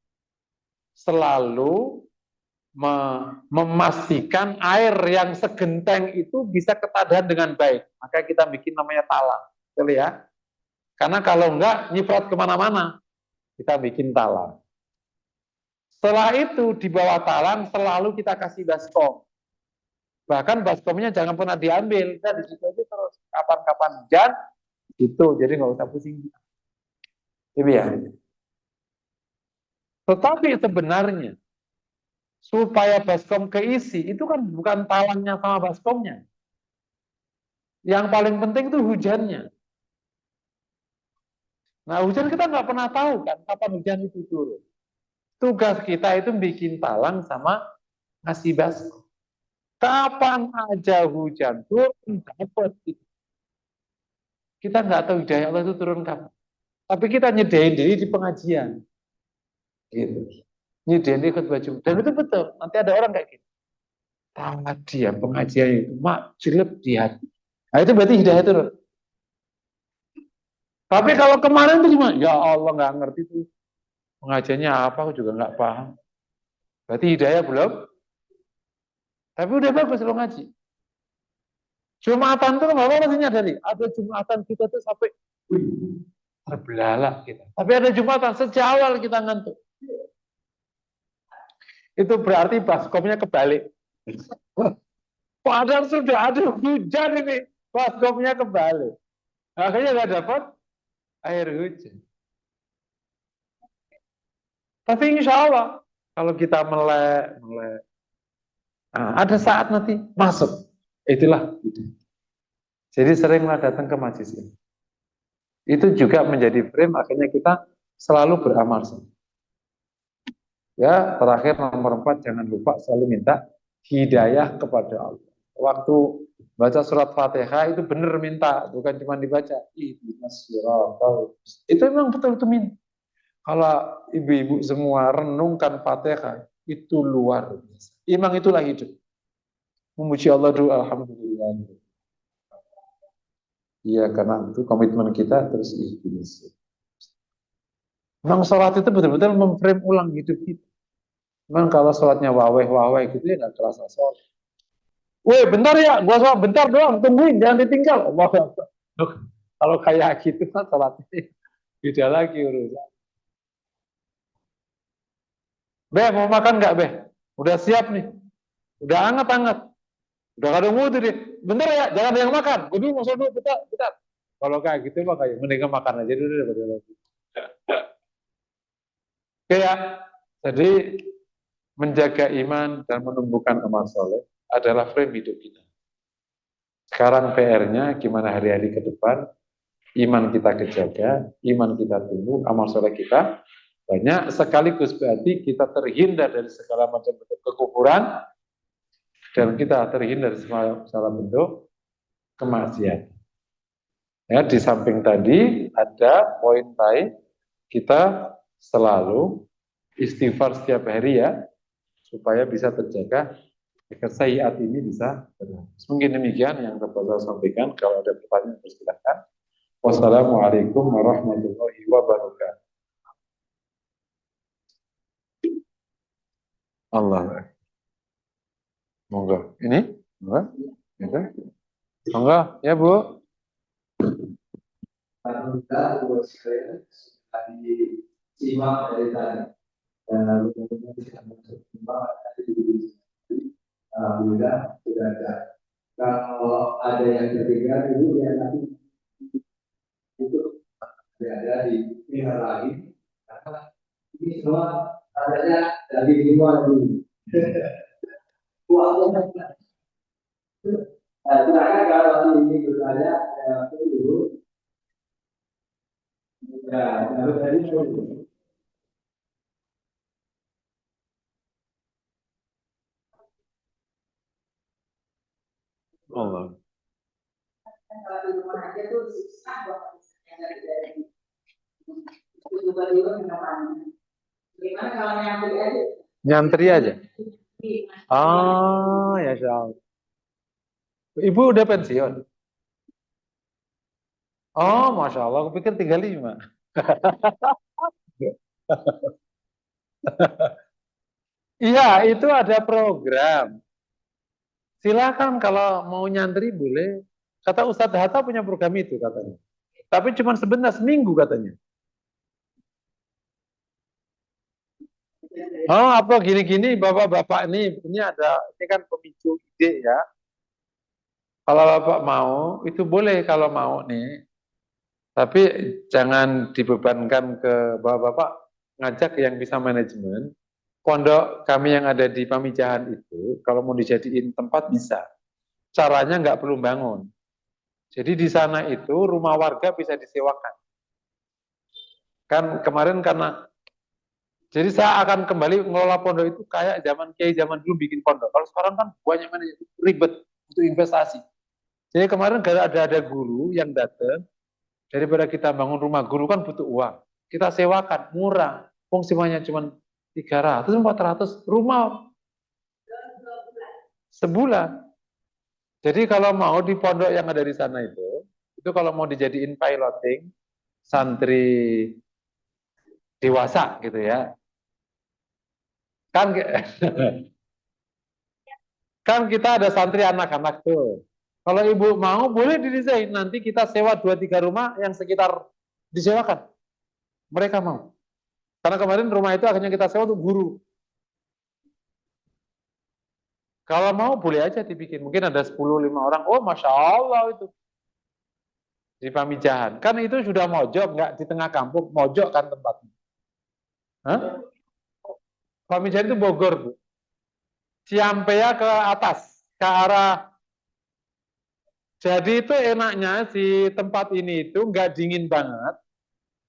selalu memastikan air yang segenteng itu bisa ketahan dengan baik. Maka kita bikin namanya talang. Betul ya? Karena kalau enggak nyiprat kemana-mana, kita bikin talang. Setelah itu di bawah talang selalu kita kasih baskom. Bahkan baskomnya jangan pernah diambil, kita di situ aja terus kapan-kapan hujan itu, jadi nggak usah pusing. Itu ya. Tetapi sebenarnya supaya baskom keisi itu kan bukan talangnya sama baskomnya. Yang paling penting itu hujannya. Nah hujan kita nggak pernah tahu kan kapan hujan itu turun. Tugas kita itu bikin talang sama ngasih baskom. Kapan aja hujan turun dapat. Kita nggak tahu hidayah Allah itu turun kapan. Tapi kita nyedain diri di pengajian. Gitu. Nyedain diri khutbah Jumat. Dan itu betul. Nanti ada orang kayak gitu. Tadi ya pengajian itu mak jelek di hati. Nah itu berarti hidayah turun. Tapi kalau kemarin itu cuma ya Allah nggak ngerti tuh pengajiannya apa, aku juga nggak paham. Berarti hidayah belum. Tapi udah bagus lo ngaji. Jumatan tuh nggak apa-apa nyadari. Ada Jumatan kita tuh sampai terbelalak kita. Tapi ada Jumatan sejak awal kita ngantuk. Itu berarti baskomnya kebalik. Padahal sudah ada hujan ini, baskomnya kebalik. Akhirnya nggak dapat air hujan. Tapi insya Allah kalau kita melek, ada saat nanti masuk. Itulah. Jadi seringlah datang ke majelis ini. Itu juga menjadi frame akhirnya kita selalu beramal. Ya, terakhir nomor 4, jangan lupa selalu minta hidayah kepada Allah. Waktu baca surat Fatihah itu benar minta, bukan cuma dibaca. Itu memang betul itu minta. Kalau ibu-ibu semua renungkan Fatihah, itu luar biasa. Memang itulah hidup. Memuji Allah dulu, alhamdulillah. Iya, karena itu komitmen kita terus ikhlas. Memang sholat itu betul-betul memframe ulang hidup kita. Memang kalau sholatnya waweh gitu ya nggak terasa sholat. Weh, bentar ya, gua sholat bentar doang, tungguin, jangan ditinggal. Kalau kayak gitu kan sholatnya beda lagi urusan. Beh, mau makan nggak, Beh? Udah siap nih. Udah anget-anget. Udah kadang wudhu deh. Bentar ya, jangan ada yang makan. Gue dulu masuk dulu, bentar. Kalau kayak gitu mah kayak mendingan makan aja dulu daripada lagi. Oke ya. Jadi menjaga iman dan menumbuhkan amal soleh adalah frame hidup kita. Sekarang PR-nya gimana hari-hari ke depan iman kita kejaga, iman kita tumbuh, amal soleh kita banyak, sekaligus berarti kita terhindar dari segala macam bentuk kekufuran dan kita terhindar dari segala bentuk kemaksiatan. Ya, di samping tadi ada poin lain, kita selalu istighfar setiap hari ya, supaya bisa terjaga agar sayiat ini bisa berhapus. Mungkin demikian yang dapat saya sampaikan. Kalau ada pertanyaan silakan. Wassalamualaikum warahmatullahi wabarakatuh. Allah. Monggo. Ini? Monggo. Gitu. Monggo, ya Bu. Alhamdulillah, buat saya sudah disimak dari tadi. Dan mudah-mudahan bisa berkembang alhamdulillah sudah ada. Kalau ada yang ketiga itu ya nanti itu ada di pihak lain. Karena ini semua adanya dari luar ini. Silakan kalau ini bertanya, dulu. Ya, kalau tadi Allah. Kalau di rumah aja tuh susah banget itu juga gimana kalau nyantri aja? Nyantri aja. Ah, ya Allah. Ibu udah pensiun. Oh, masya Allah. Aku pikir 35. Iya, itu ada program. Silakan kalau mau nyantri boleh. Kata Ustadz Hatta punya program itu katanya. Tapi cuma sebentar, seminggu katanya. Oh, apa gini-gini bapak-bapak ini kan pemicu ide ya. Kalau bapak mau, itu boleh kalau mau nih. Tapi jangan dibebankan ke bapak-bapak, ngajak yang bisa manajemen. Pondok kami yang ada di Pamijahan itu, kalau mau dijadiin tempat bisa. Caranya nggak perlu bangun. Jadi di sana itu rumah warga bisa disewakan. Kan kemarin jadi saya akan kembali mengelola pondok itu kayak zaman Kiai zaman dulu bikin pondok. Kalau sekarang kan banyak ribet untuk investasi. Jadi kemarin ada guru yang datang, daripada kita bangun rumah guru kan butuh uang. Kita sewakan murah. Fungsinya cuma 300, 400 rumah sebulan. Jadi kalau mau di pondok yang ada di sana itu kalau mau dijadiin piloting santri dewasa gitu ya. Kan kan kita ada santri anak-anak tuh. Kalau ibu mau boleh didesain nanti kita sewa 2-3 rumah yang sekitar disewakan. Mereka mau. Karena kemarin rumah itu akhirnya kita sewa untuk guru. Kalau mau boleh aja dibikin. Mungkin ada 10-5 orang. Oh, Masya Allah itu. Di Pamijahan. Kan itu sudah mojok, nggak di tengah kampung. Mojok kan tempatnya. Hah? Pamijahan itu Bogor, Bu. Ciampea ke atas. Ke arah. Jadi itu enaknya si tempat ini itu nggak dingin banget.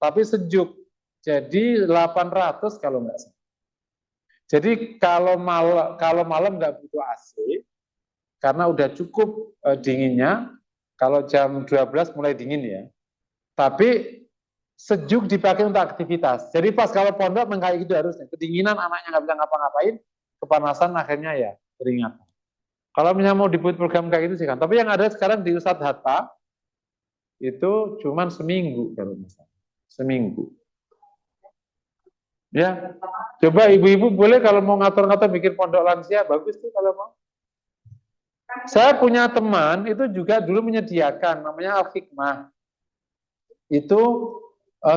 Tapi sejuk. Jadi 800 kalau nggak salah. Jadi kalau malam nggak butuh AC, karena udah cukup dinginnya. Kalau jam 12 mulai dingin ya. Tapi sejuk dipakai untuk aktivitas. Jadi pas kalau pondok kayak gitu harusnya. Kedinginan anaknya nggak bisa ngapa-ngapain, kepanasan akhirnya ya keringat. Kalau misalnya mau dibuat program kayak gitu sih kan. Tapi yang ada sekarang di Ustadz Hatta itu cuman seminggu kalau misalnya. Seminggu. Ya, coba ibu-ibu boleh kalau mau ngatur-ngatur bikin pondok lansia, bagus tuh kalau mau. Saya punya teman itu juga dulu menyediakan, namanya Al-Hikmah. Itu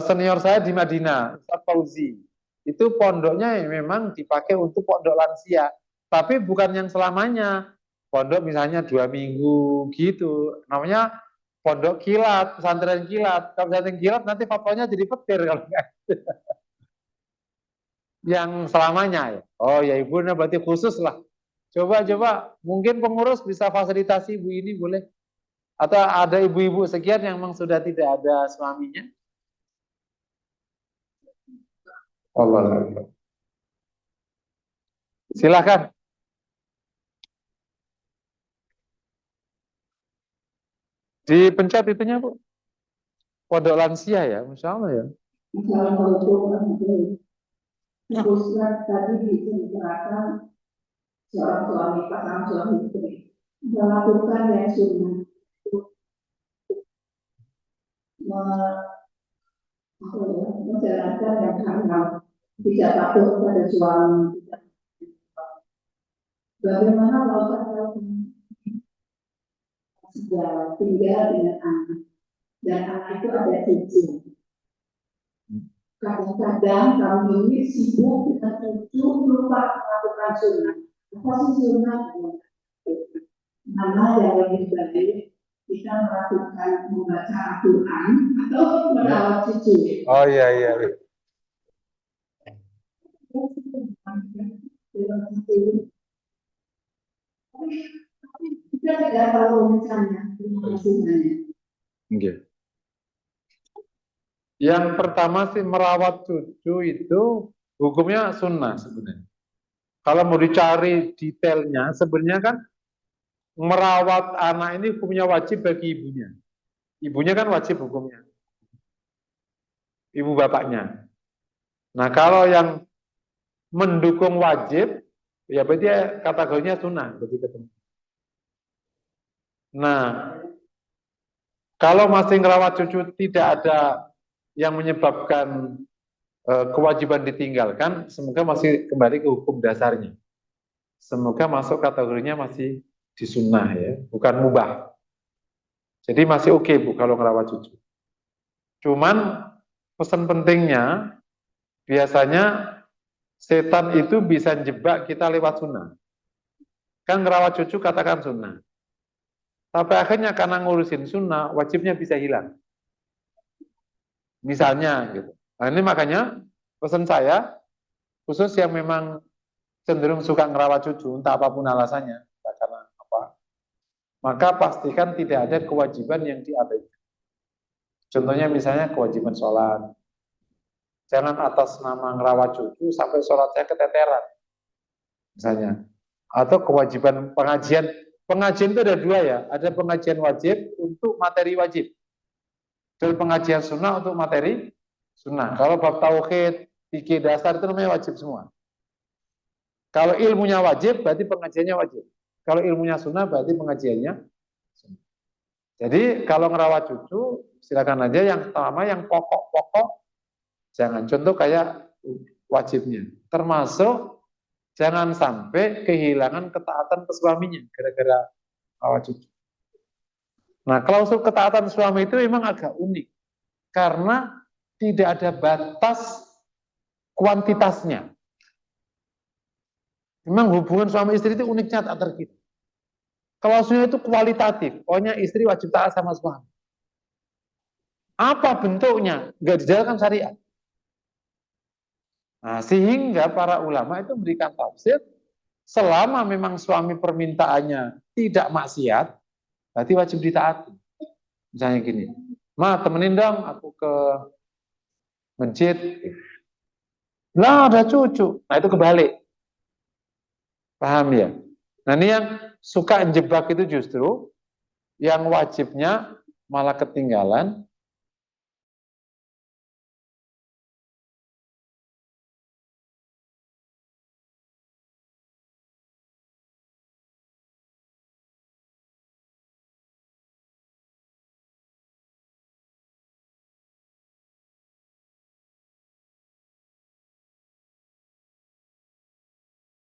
senior saya di Madinah, Ustaz Fauzi. Itu pondoknya memang dipakai untuk pondok lansia, tapi bukan yang selamanya. Pondok misalnya 2 minggu gitu, namanya pondok kilat, pesantren kilat. Kalau pesantren kilat nanti fatwanya jadi petir kalau enggak. Yang selamanya ya. Oh ya ibu, nah berarti khusus lah. Coba mungkin pengurus bisa fasilitasi ibu ini boleh. Atau ada ibu-ibu sekian yang memang sudah tidak ada suaminya. Allah. Silakan. Dipencet itunya Bu. Pondok lansia ya, Masya Allah ya. Khususnya tadi dibicarakan seorang suami, pasangan suami istri melakukan yang sunnah, menjalankan yang haram, tidak patuh pada suami. Bagaimana kalau sudah tinggal dengan anak dan anak itu ada cucu? Kadang-kadang kami ini sibuk dengan cucu, lupa melakukan sunnah. Apa sih sunnah? Mana yang lebih baik kita melakukan membaca Al-Quran atau merawat cucu? Oh iya iya. Kita tidak tahu misalnya. Terima kasih banyak. Okay. Yang pertama sih merawat cucu itu hukumnya sunnah sebenarnya. Kalau mau dicari detailnya, sebenarnya kan merawat anak ini hukumnya wajib bagi ibunya. Ibunya kan wajib hukumnya. Ibu bapaknya. Nah kalau yang mendukung wajib, ya berarti kategorinya sunnah. Nah, kalau masih ngerawat cucu tidak ada yang menyebabkan kewajiban ditinggalkan, semoga masih kembali ke hukum dasarnya. Semoga masuk kategorinya masih disunnah ya, bukan mubah. Jadi masih oke Bu kalau ngerawat cucu. Cuman pesan pentingnya biasanya setan itu bisa jebak kita lewat sunnah. Kan ngerawat cucu katakan sunnah. Tapi akhirnya karena ngurusin sunnah, wajibnya bisa hilang. Misalnya gitu. Nah ini makanya pesan saya, khusus yang memang cenderung suka ngerawat cucu, entah apapun alasannya, karena apa, maka pastikan tidak ada kewajiban yang diabaikan. Contohnya misalnya kewajiban sholat. Jangan atas nama ngerawat cucu sampai sholatnya keteteran. Misalnya. Atau kewajiban pengajian. Pengajian itu ada dua ya. Ada pengajian wajib untuk materi wajib. Dan pengajian sunnah untuk materi sunnah. Kalau bab tauhid, fikih dasar itu namanya wajib semua. Kalau ilmunya wajib, berarti pengajiannya wajib. Kalau ilmunya sunnah, berarti pengajiannya sunnah. Jadi kalau ngerawat cucu, silakan aja yang pertama, yang pokok-pokok, jangan. Contoh kayak wajibnya. Termasuk jangan sampai kehilangan ketaatan ke suaminya gara-gara rawat cucu. Nah, klausul ketaatan suami itu memang agak unik karena tidak ada batas kuantitasnya. Memang hubungan suami istri itu uniknya tak terkira. Klausulnya itu kualitatif. Pokoknya istri wajib taat sama suami. Apa bentuknya? Nggak dijalankan syariat. Nah, sehingga para ulama itu memberikan tafsir selama memang suami permintaannya tidak maksiat, berarti wajib ditaati. Misalnya gini, Ma temenin dong aku ke masjid. Lah ada cucu. Nah itu kebalik. Paham ya? Nah ini yang suka jebak itu justru yang wajibnya malah ketinggalan.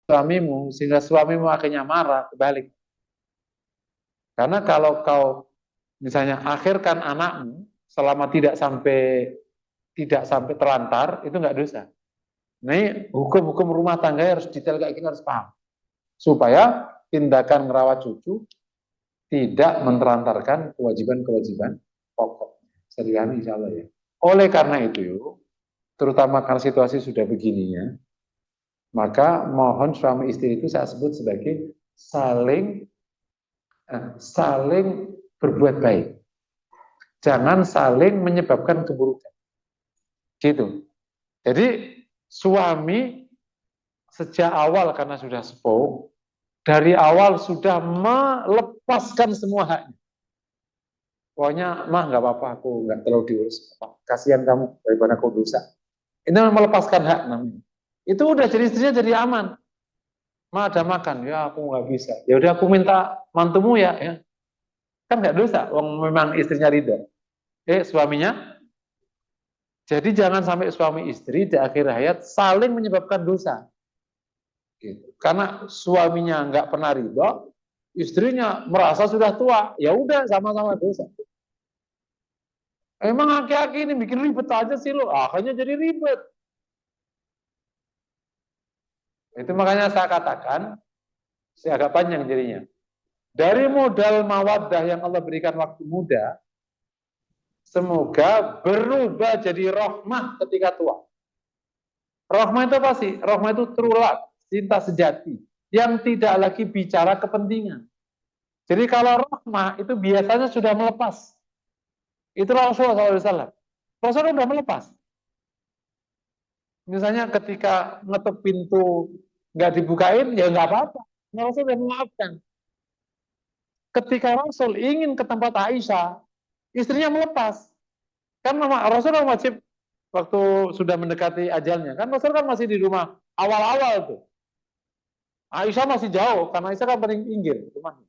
Suamimu, sehingga suamimu akhirnya marah, kebalik. Karena kalau kau misalnya akhirkan anakmu selama tidak sampai terlantar, itu nggak dosa. Ini hukum-hukum rumah tangga harus detail kayak gini, harus paham. Supaya tindakan merawat cucu tidak menelantarkan kewajiban-kewajiban pokok. Bisa dipahami insya Allah ya. Oleh karena itu, terutama karena situasi sudah begininya, maka mohon suami istri itu saya sebut sebagai saling berbuat baik. Jangan saling menyebabkan keburukan. Gitu. Jadi suami sejak awal karena sudah sepuh, dari awal sudah melepaskan semua haknya. Pokoknya, mah nggak apa-apa, aku nggak terlalu diurus. Kasihan kamu daripada aku dosa. Ini melepaskan hak namanya. Itu udah jadi istrinya jadi aman. Ma ada makan, ya aku nggak bisa. Ya udah aku minta mantumu ya. Kan nggak dosa, wong memang istrinya ridho. Suaminya. Jadi jangan sampai suami istri di akhir hayat saling menyebabkan dosa. Gitu. Karena suaminya nggak pernah ridho, istrinya merasa sudah tua, ya udah sama-sama dosa. Emang aki-aki ini bikin ribet aja sih lo, akhirnya jadi ribet. Itu makanya saya katakan, saya agak panjang jadinya. Dari modal mawaddah yang Allah berikan waktu muda, semoga berubah jadi rahmah ketika tua. Rahmah itu apa sih? Rahmah itu true love, cinta sejati, yang tidak lagi bicara kepentingan. Jadi kalau rahmah itu biasanya sudah melepas. Itulah Rasulullah SAW. Rasulullah sudah melepas. Misalnya ketika ngetuk pintu nggak dibukain, ya nggak apa-apa. Rasul sudah memaafkan. Ketika Rasul ingin ke tempat Aisyah, istrinya melepas. Kan Rasul wajib waktu sudah mendekati ajalnya. Kan Rasul kan masih di rumah awal-awal tuh. Aisyah masih jauh, karena Aisyah kan paling pinggir rumahnya.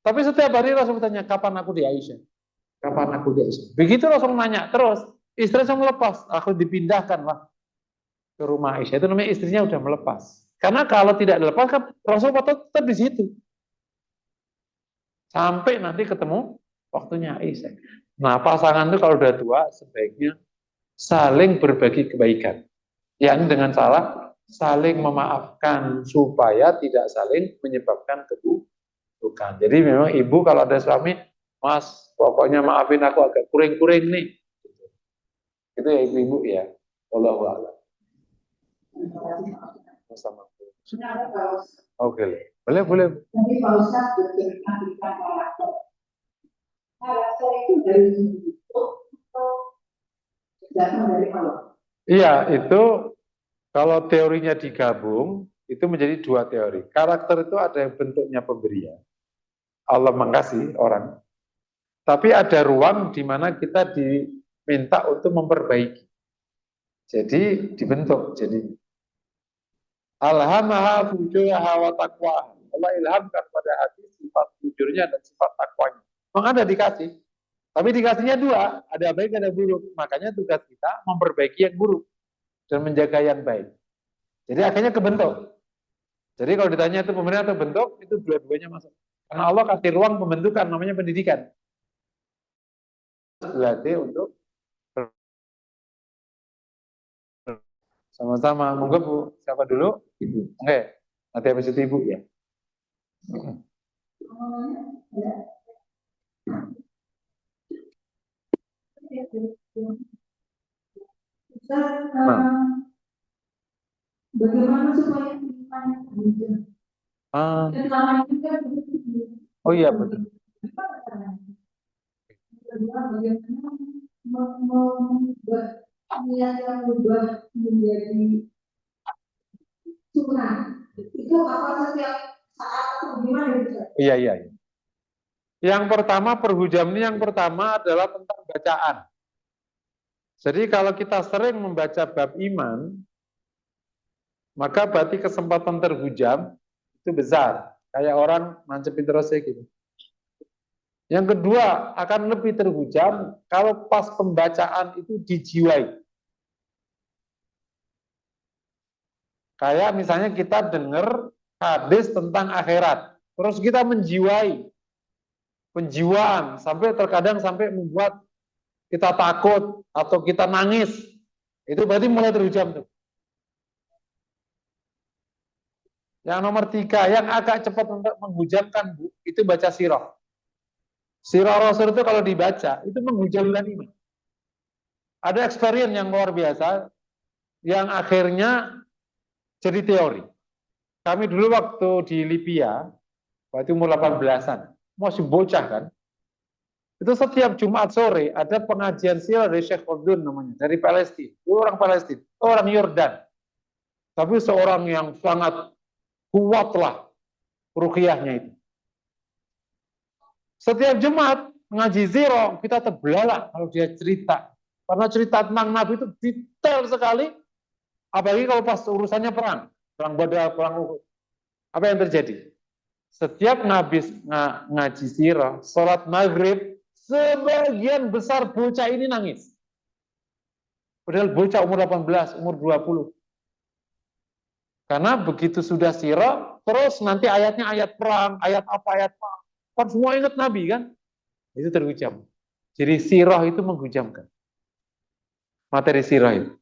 Tapi setiap hari Rasul bertanya, kapan aku di Aisyah? Kapan aku di Aisyah? Begitu Rasul nanya terus, istri saya melepas, aku dipindahkan lah ke rumah Aisyah. Itu namanya istrinya udah melepas. Karena kalau tidak dilepas kan Rasul tetap di situ. Sampai nanti ketemu waktunya Aisyah. Nah, pasangan itu kalau udah tua sebaiknya saling berbagi kebaikan. Yang dengan saling memaafkan supaya tidak saling menyebabkan keburukan. Jadi memang ibu kalau ada suami, Mas, pokoknya maafin aku agak kuring-kuring nih. Itu ya ibu-ibu ya. Wallahu a'lam. Sama. Oke. Boleh. Jadi Pak Ustadz bercerita tentang karakter. Karakter itu dari itu datang dari Allah. Iya, itu kalau teorinya digabung, itu menjadi dua teori. Karakter itu ada yang bentuknya pemberian. Allah mengasihi orang. Tapi ada ruang di mana kita diminta untuk memperbaiki. Jadi dibentuk. Jadi alhamaha fujuraha wa taqwa. Allah ilhamkan pada hati sifat jujurnya dan sifat takwanya. Memang ada dikasih. Tapi dikasihnya dua, ada baik ada buruk. Makanya tugas kita memperbaiki yang buruk dan menjaga yang baik. Jadi akhirnya kebentuk. Jadi kalau ditanya itu pemberian atau bentuk, itu dua-duanya masuk. Karena Allah kasih ruang pembentukan, namanya pendidikan. Berlatih untuk sama-sama. Monggo Bu, siapa dulu? Ibu. Oke, nanti habis itu Ibu ya. Bagaimana supaya imannya terwujud? Oh iya betul. Bagaimana membuat niat yang berubah menjadi sunnah? Itu apa setiap saat atau gimana gitu? Iya. Yang pertama perhujam ini yang pertama adalah tentang bacaan. Jadi kalau kita sering membaca bab iman, maka berarti kesempatan terhujam itu besar. Kayak orang nancepin terusnya gitu. Yang kedua, akan lebih terhujam kalau pas pembacaan itu dijiwai. Kayak misalnya kita dengar hadis tentang akhirat, terus kita menjiwai, penjiwaan, sampai terkadang sampai membuat kita takut atau kita nangis. Itu berarti mulai terhujam tuh. Yang nomor 3, yang agak cepat untuk menghujamkan Bu, itu baca sirah. Sirah Rasul itu kalau dibaca, itu menghujamkan iman. Ada experience yang luar biasa, yang akhirnya jadi teori. Kami dulu waktu di Libya, waktu umur 18-an, masih bocah kan, itu setiap Jumat sore ada pengajian sirah dari Syekh Khaldun namanya, dari Palestina. Itu orang Palestina, orang Yordan. Tapi seorang yang sangat kuatlah ruqyahnya itu. Setiap Jumat ngaji zero, kita terbelalak kalau dia cerita. Karena cerita tentang Nabi itu detail sekali, apalagi kalau pas urusannya perang Badar, perang Uhud. Apa yang terjadi? Setiap ngaji sirah, sholat maghrib, sebagian besar bocah ini nangis. Padahal bocah umur 18, umur 20. Karena begitu sudah sirah, terus nanti ayatnya ayat perang, ayat apa. Kan semua ingat Nabi kan? Itu terhujam. Jadi sirah itu menghujamkan. Materi sirah itu.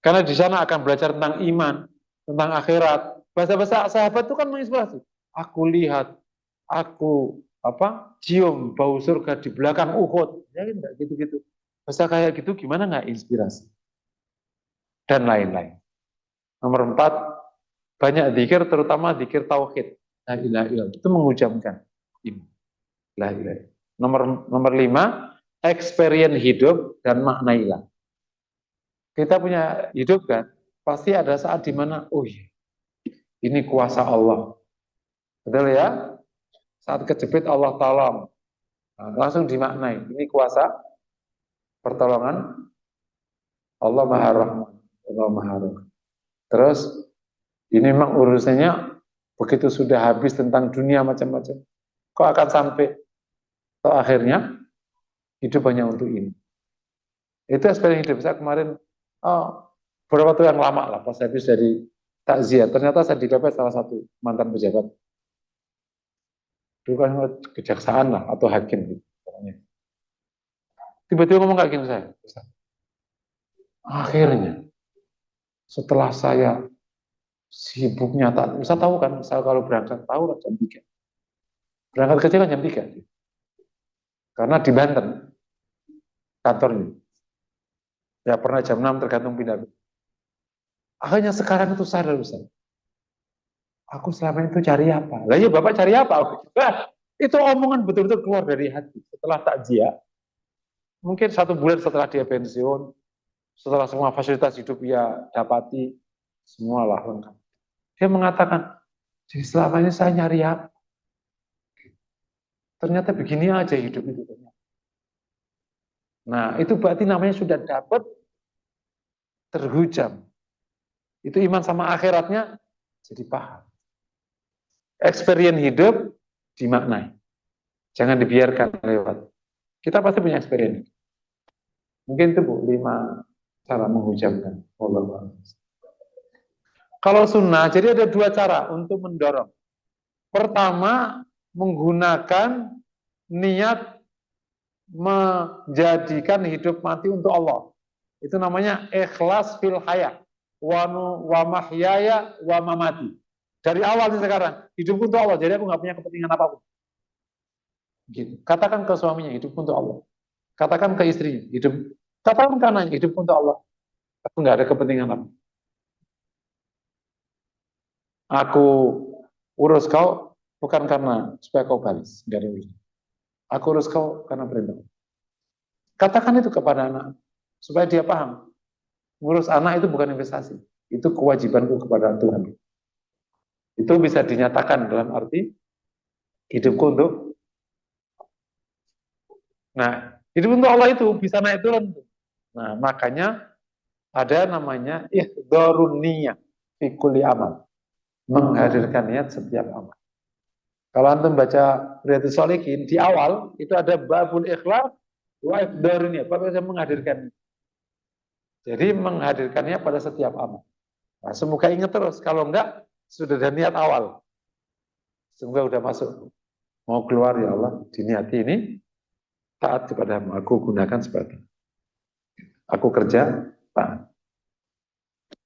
Karena di sana akan belajar tentang iman, tentang akhirat. Bahasa-bahasa sahabat itu kan menginspirasi. Aku lihat, aku cium bau surga di belakang Uhud. Ya enggak gitu-gitu. Bahasa kayak gitu gimana nggak inspirasi? Dan lain-lain. Nomor 4, banyak zikir, terutama zikir tauhid. La ilaha illallah. Itu menghujamkan iman. La ilaha. Nomor 5, experience hidup dan makna ilah. Kita punya hidup kan, pasti ada saat di mana, oh iya, ini kuasa Allah. Betul ya? Saat kejepit Allah tolong. Nah, langsung dimaknai, ini kuasa pertolongan Allah Maha Rahman, Allah Maha Rahman. Terus ini memang urusannya begitu sudah habis tentang dunia macam-macam. Kok akan sampai atau akhirnya hidup hanya untuk ini. Itu experience hidup saya kemarin, beberapa waktu yang lama lah, pas habis dari takziah, ternyata saya dipepet salah satu mantan pejabat. Bukan kejaksaan lah, atau hakim gitu. Tiba-tiba ngomong kayak gini saya. Akhirnya, setelah saya sibuk nyata, bisa tahu kan, saya kalau berangkat, tahu lah jam 3. Berangkat kerja kan jam 3. Karena di Banten, kantornya. Ya pernah jam 6 tergantung pindah. Akhirnya sekarang itu sadar, Ustaz. Aku selama itu cari apa? Lah ya Bapak cari apa? Itu omongan betul-betul keluar dari hati. Setelah takziah, mungkin 1 bulan setelah dia pensiun, setelah semua fasilitas hidup ia dapati, semualah lengkap. Dia mengatakan, jadi selama ini saya nyari apa? Ternyata begini aja hidup itu. Nah, itu berarti namanya sudah dapat terhujam. Itu iman sama akhiratnya jadi paham. Experience hidup dimaknai. Jangan dibiarkan lewat. Kita pasti punya experience. Mungkin itu Bu, 5 cara menghujamkan. Kalau sunnah, jadi ada 2 cara untuk mendorong. Pertama, menggunakan niat menjadikan hidup mati untuk Allah. Itu namanya ikhlas fil hayat. Wa mahyaya wa mamati. Dari awal sekarang, hidup untuk Allah. Jadi aku nggak punya kepentingan apapun. Gitu. Katakan ke suaminya, hidup untuk Allah. Katakan ke istrinya, katakan ke anaknya, hidup untuk Allah. Aku nggak ada kepentingan apa. Aku urus kau bukan karena supaya kau balas, nggak ada urusan. Aku urus kau karena perintah. Katakan itu kepada anak, supaya dia paham. Ngurus anak itu bukan investasi, itu kewajibanku kepada Tuhan. Itu bisa dinyatakan dalam arti hidupku untuk. Nah, hidup untuk Allah itu bisa naik turun. Nah, makanya ada namanya ihdharun niyah fi kulli amal. Menghadirkan niat setiap amal. Kalau antum baca Riyadhus Shalihin di awal itu ada babul ikhlas wa ihdharun niyah, Bapak menghadirkan. Jadi menghadirkannya pada setiap amal. Nah, semoga ingat terus, kalau enggak sudah ada niat awal. Semoga udah masuk. Mau keluar ya Allah, diniati ini taat kepadamu, aku gunakan sebagai. Aku kerja, taat.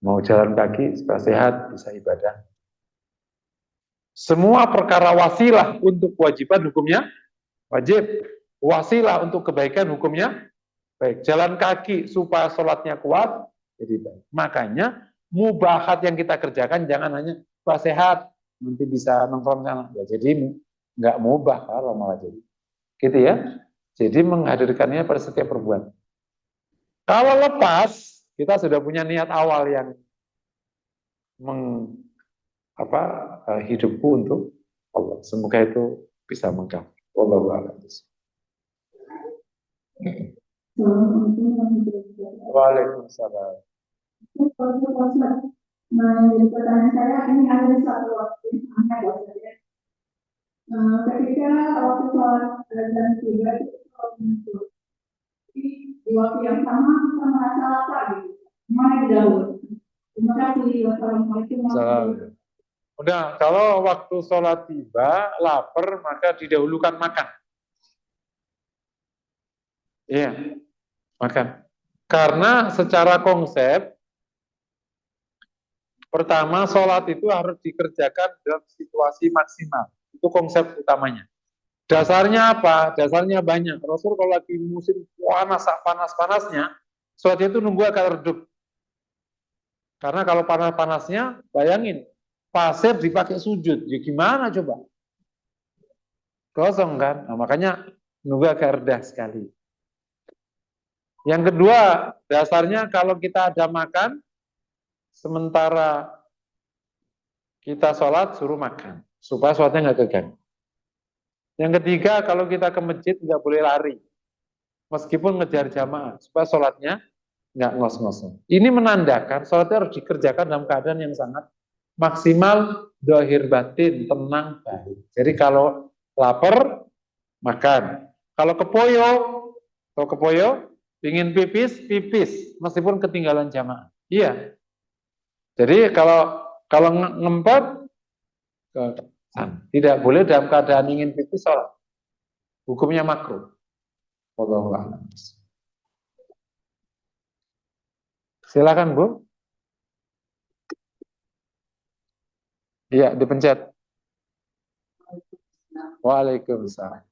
Mau jalan kaki supaya sehat, bisa ibadah. Semua perkara wasilah untuk kewajiban hukumnya wajib. Wasilah untuk kebaikan hukumnya baik. Jalan kaki supaya sholatnya kuat, jadi baik. Makanya mubahat yang kita kerjakan jangan hanya supaya sehat, nanti bisa nongkrong sana. Ya, jadi nggak mubah kalau malah jadi. Gitu ya. Jadi menghadirkannya pada setiap perbuatan. Kalau lepas, kita sudah punya niat awal yang hidupku untuk Allah. Semoga itu bisa menggapai. Wallahu a'lam. Waalaikumsalam. Menjadi pertanyaan saya, ini ada satu waktu pemahamannya bahwa ketika waktu sholat dan tiba itu muncul. Di waktu yang sama kita merasa lapar gitu. Mana yang dahulu? Terima kasih. Wassalamualaikum warahmatullahi wabarakatuh. Udah, kalau waktu sholat tiba, lapar, maka didahulukan makan. Iya, makan. Karena secara konsep, pertama sholat itu harus dikerjakan dalam situasi maksimal. Itu konsep utamanya. Dasarnya apa? Dasarnya banyak. Rasul kalau lagi musim panas-panasnya, sholat itu nunggu agak redup. Karena kalau panas-panasnya, bayangin, pasir dipakai sujud. Ya gimana coba? Kosong kan? Nah, makanya nunggu agak reda sekali. Yang kedua, dasarnya kalau kita ada makan, sementara kita sholat, suruh makan. Supaya sholatnya nggak keganggu. Yang ketiga, kalau kita ke masjid, nggak boleh lari. Meskipun ngejar jamaah. Supaya sholatnya nggak ngos-ngosan. Ini menandakan sholatnya harus dikerjakan dalam keadaan yang sangat maksimal, dohir batin, tenang, baik. Jadi kalau lapar, makan. Kalau kepoyo, ingin pipis, meskipun ketinggalan jamaah. Iya. Jadi kalau ngempet, tidak boleh dalam keadaan ingin pipis sholat. Hukumnya makruh. Wallahu a'lam. Silakan Bu. Iya, dipencet. Waalaikumsalam.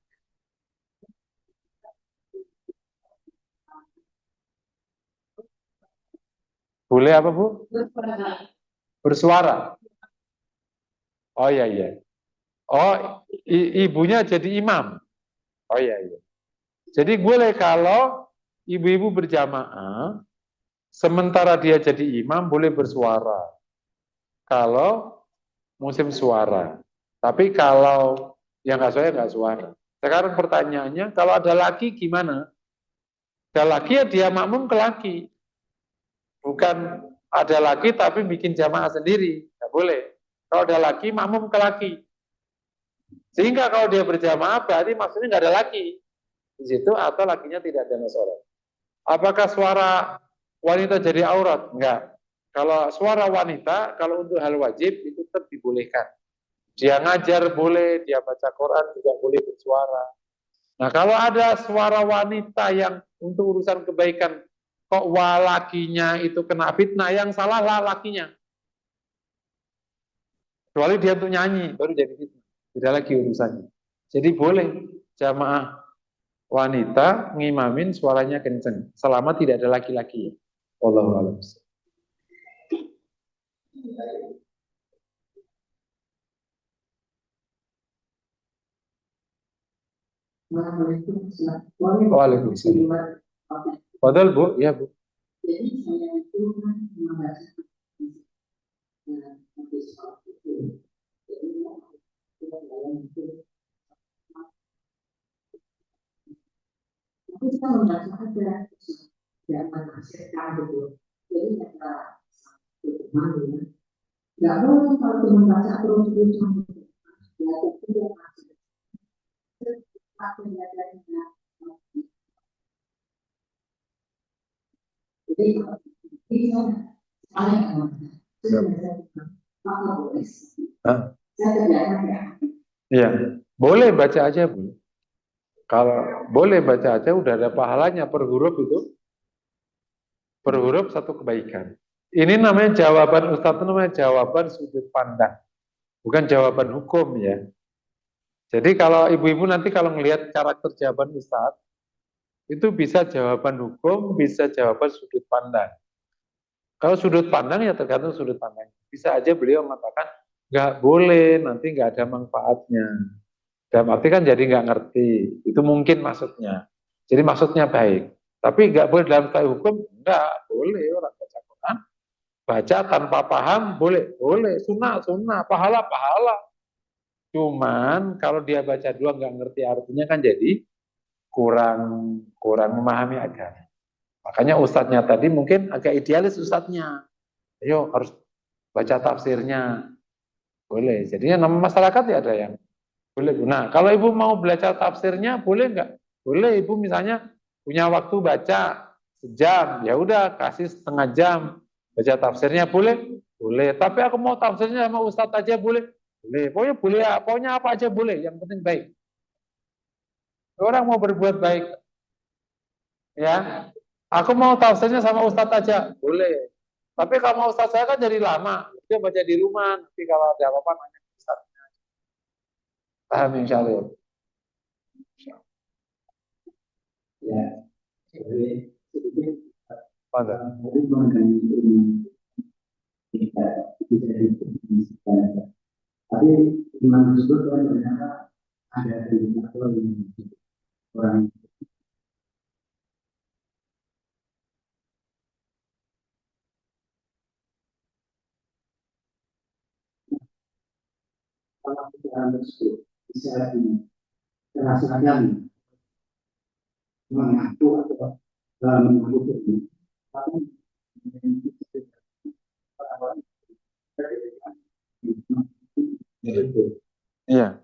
Boleh apa Bu? Bersuara. Oh iya iya. Oh ibunya jadi imam. Oh iya iya. Jadi boleh kalau ibu-ibu berjamaah, sementara dia jadi imam boleh bersuara. Kalau musim suara. Tapi kalau yang nggak suara. Sekarang pertanyaannya, kalau ada laki gimana? Ada laki ya dia makmum ke laki. Bukan ada laki tapi bikin jamaah sendiri. Nggak boleh. Kalau ada laki, makmum ke laki. Sehingga kalau dia berjamaah berarti maksudnya nggak ada laki di situ atau lakinya tidak ada masalah. Apakah suara wanita jadi aurat? Enggak. Kalau suara wanita, kalau untuk hal wajib itu tetap dibolehkan. Dia ngajar boleh, dia baca Quran juga boleh bersuara. Nah kalau ada suara wanita yang untuk urusan kebaikan, kok lakinya itu kena fitnah, yang salah lah lakinya. Kecuali dia untuk nyanyi, baru jadi fitnah. Tidak lagi urusannya. Jadi boleh jamaah wanita ngimamin suaranya kenceng, selama tidak ada laki-laki. Wallahu a'lam. Waalaikumsalam. Padahal Bu, ya Bu. Jadi saya itu kan membaca tapi kita membaca ada yang menafsirkan gitu. Jadi kata teman ya, nggak boleh kalau membaca terus-terusan ya tidak masuk. Jadi bisa Iya, boleh baca aja Bu. Kalau boleh baca aja, udah ada pahalanya per huruf itu. Per huruf satu kebaikan. Ini namanya jawaban Ustadz, namanya jawaban sudut pandang. Bukan jawaban hukum ya. Jadi kalau ibu-ibu nanti kalau melihat karakter jawaban Ustadz, itu bisa jawaban hukum, bisa jawaban sudut pandang. Kalau sudut pandang ya tergantung sudut pandang. Bisa aja beliau mengatakan, nggak boleh, nanti nggak ada manfaatnya. Dalam arti kan jadi nggak ngerti. Itu mungkin maksudnya. Jadi maksudnya baik. Tapi nggak boleh dalam tahu hukum, nggak boleh orang baca Quran. Baca tanpa paham, boleh. Boleh, sunnah, pahala. Cuman kalau dia baca dua nggak ngerti artinya kan jadi kurang memahami agama. Makanya ustadznya tadi mungkin agak idealis ustadznya. Ayo harus baca tafsirnya. Boleh. Jadinya nama masyarakat ya ada yang boleh. Nah, kalau ibu mau belajar tafsirnya boleh nggak? Boleh. Ibu misalnya punya waktu baca sejam, ya udah kasih setengah jam baca tafsirnya boleh. Boleh. Tapi aku mau tafsirnya sama ustadz aja boleh. Boleh. Pokoknya boleh. Pokoknya apa aja boleh. Yang penting baik. Orang mau berbuat baik, ya. Aku mau tafsirnya sama ustadz aja boleh. Tapi kalau ustadz saya kan jadi lama, dia baca di rumah. Nanti kalau ada apa-apa nanya ke ustadz. Paham insya Allah. Ya, jadi sedikit Pada. tadi mengenai ilmu kita bisa dikonsisten. Tapi iman tersebut kan ternyata ada indikator yang orang kalau pikiran tersebut bisa dirasakan mengaku atau mengaku itu, tapi Iya.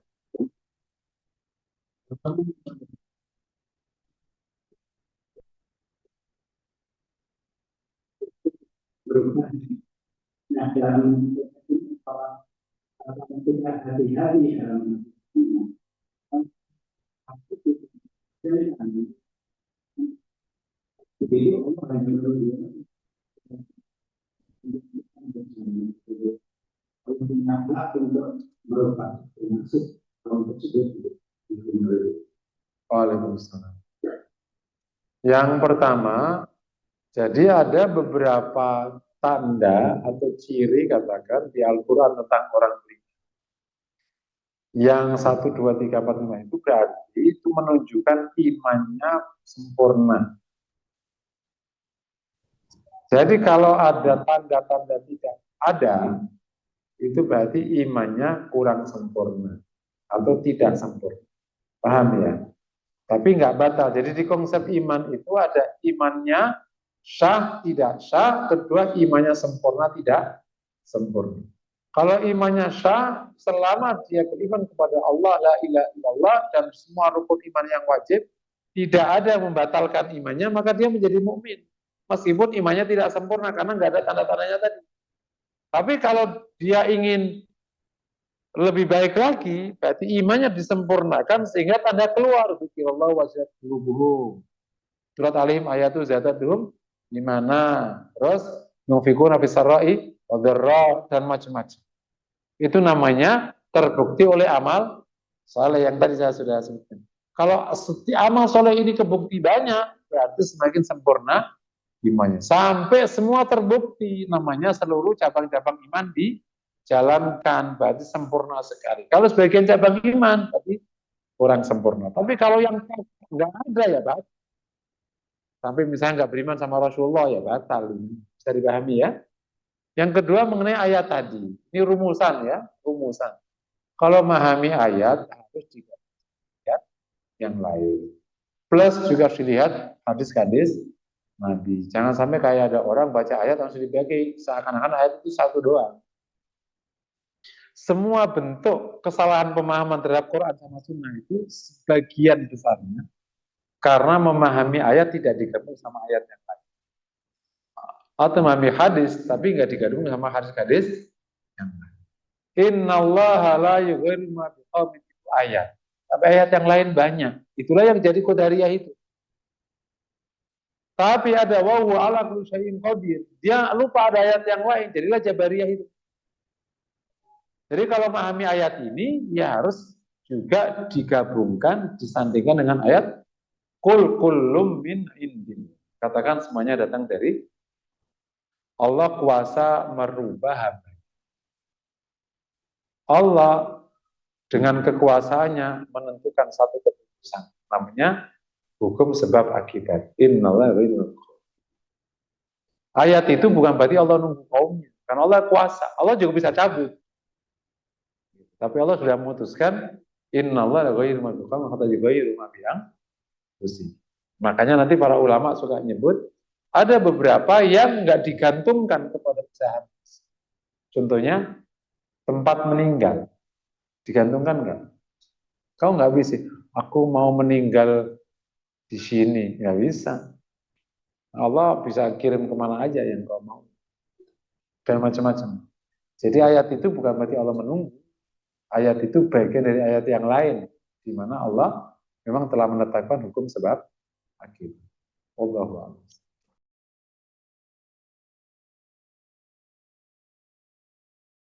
berubah. Nah, dalam kita hati-hati dalam begitu Allah hanya untuk merubah termasuk kaum tersebut. Waalaikumsalam. Yang pertama, jadi ada beberapa tanda atau ciri katakan di Al-Quran tentang orang beriman. Yang 1, 2, 3, 4, 5 itu berarti itu menunjukkan imannya sempurna. Jadi kalau ada tanda-tanda tidak ada, itu berarti imannya kurang sempurna atau tidak sempurna. Paham ya? Tapi nggak batal. Jadi di konsep iman itu ada imannya syah, tidak syah. Kedua, imannya sempurna, tidak sempurna. Kalau imannya syah, selama dia beriman kepada Allah, la ilaha illallah, dan semua rukun iman yang wajib, tidak ada yang membatalkan imannya, maka dia menjadi mukmin. Meskipun imannya tidak sempurna, karena nggak ada tanda-tandanya tadi. Tapi kalau dia ingin lebih baik lagi, berarti imannya disempurnakan sehingga tanda keluar. Zikirullah wasiat qulubuhum. Surat Al-Im ayatu zatatuhum gimana? Terus nufikun fis sarai wa dan macam-macam. Itu namanya terbukti oleh amal soleh yang tadi saya sudah sebutkan. Kalau amal soleh ini kebukti banyak, berarti semakin sempurna imannya. Sampai semua terbukti, namanya seluruh cabang-cabang iman dijalankan, berarti sempurna sekali. Kalau sebagian cabang iman, berarti kurang sempurna. Tapi kalau yang nggak ada ya batal. Sampai misalnya nggak beriman sama Rasulullah ya batal. Bisa dipahami ya. Yang kedua mengenai ayat tadi. Ini rumusan ya, rumusan. Kalau memahami ayat harus dilihat yang lain. Plus juga harus dilihat hadis-hadis Nabi. Jangan sampai kayak ada orang baca ayat langsung dibagi seakan-akan ayat itu satu doang. Semua bentuk kesalahan pemahaman terhadap Quran sama Sunnah itu sebagian besarnya karena memahami ayat tidak digabung sama ayat yang lain. Atau memahami hadis tapi nggak digabung sama hadis-hadis yang lain. Innallaha la yughayyiru ma biqaumin itu ayat. Tapi ayat yang lain banyak. Itulah yang jadi qadariyah itu. Tapi ada wa huwa ala kulli syai'in qadir. Dia lupa ada ayat yang lain, jadilah jabariyah itu. Jadi kalau memahami ayat ini ya harus juga digabungkan, disandingkan dengan ayat Qul kullum min indin. Katakan semuanya datang dari Allah, kuasa merubah hamba. Allah dengan kekuasaannya menentukan satu keputusan. Namanya hukum sebab akibat. Innallaha yuhibbul. Ayat itu bukan berarti Allah nunggu kaumnya. Karena Allah kuasa. Allah juga bisa cabut. Tapi Allah sudah memutuskan innallaha ghayru maghfurun kata ghayru mabiang. Makanya nanti para ulama suka nyebut ada beberapa yang nggak digantungkan kepada usaha. Contohnya tempat meninggal. Digantungkan nggak? Kau nggak bisa, aku mau meninggal di sini, nggak bisa. Allah bisa kirim kemana aja yang kau mau. Dan macam-macam. Jadi ayat itu bukan berarti Allah menunggu. Ayat itu bagian dari ayat yang lain, di mana Allah memang telah menetapkan hukum sebab akibat. Wallahu a'lam.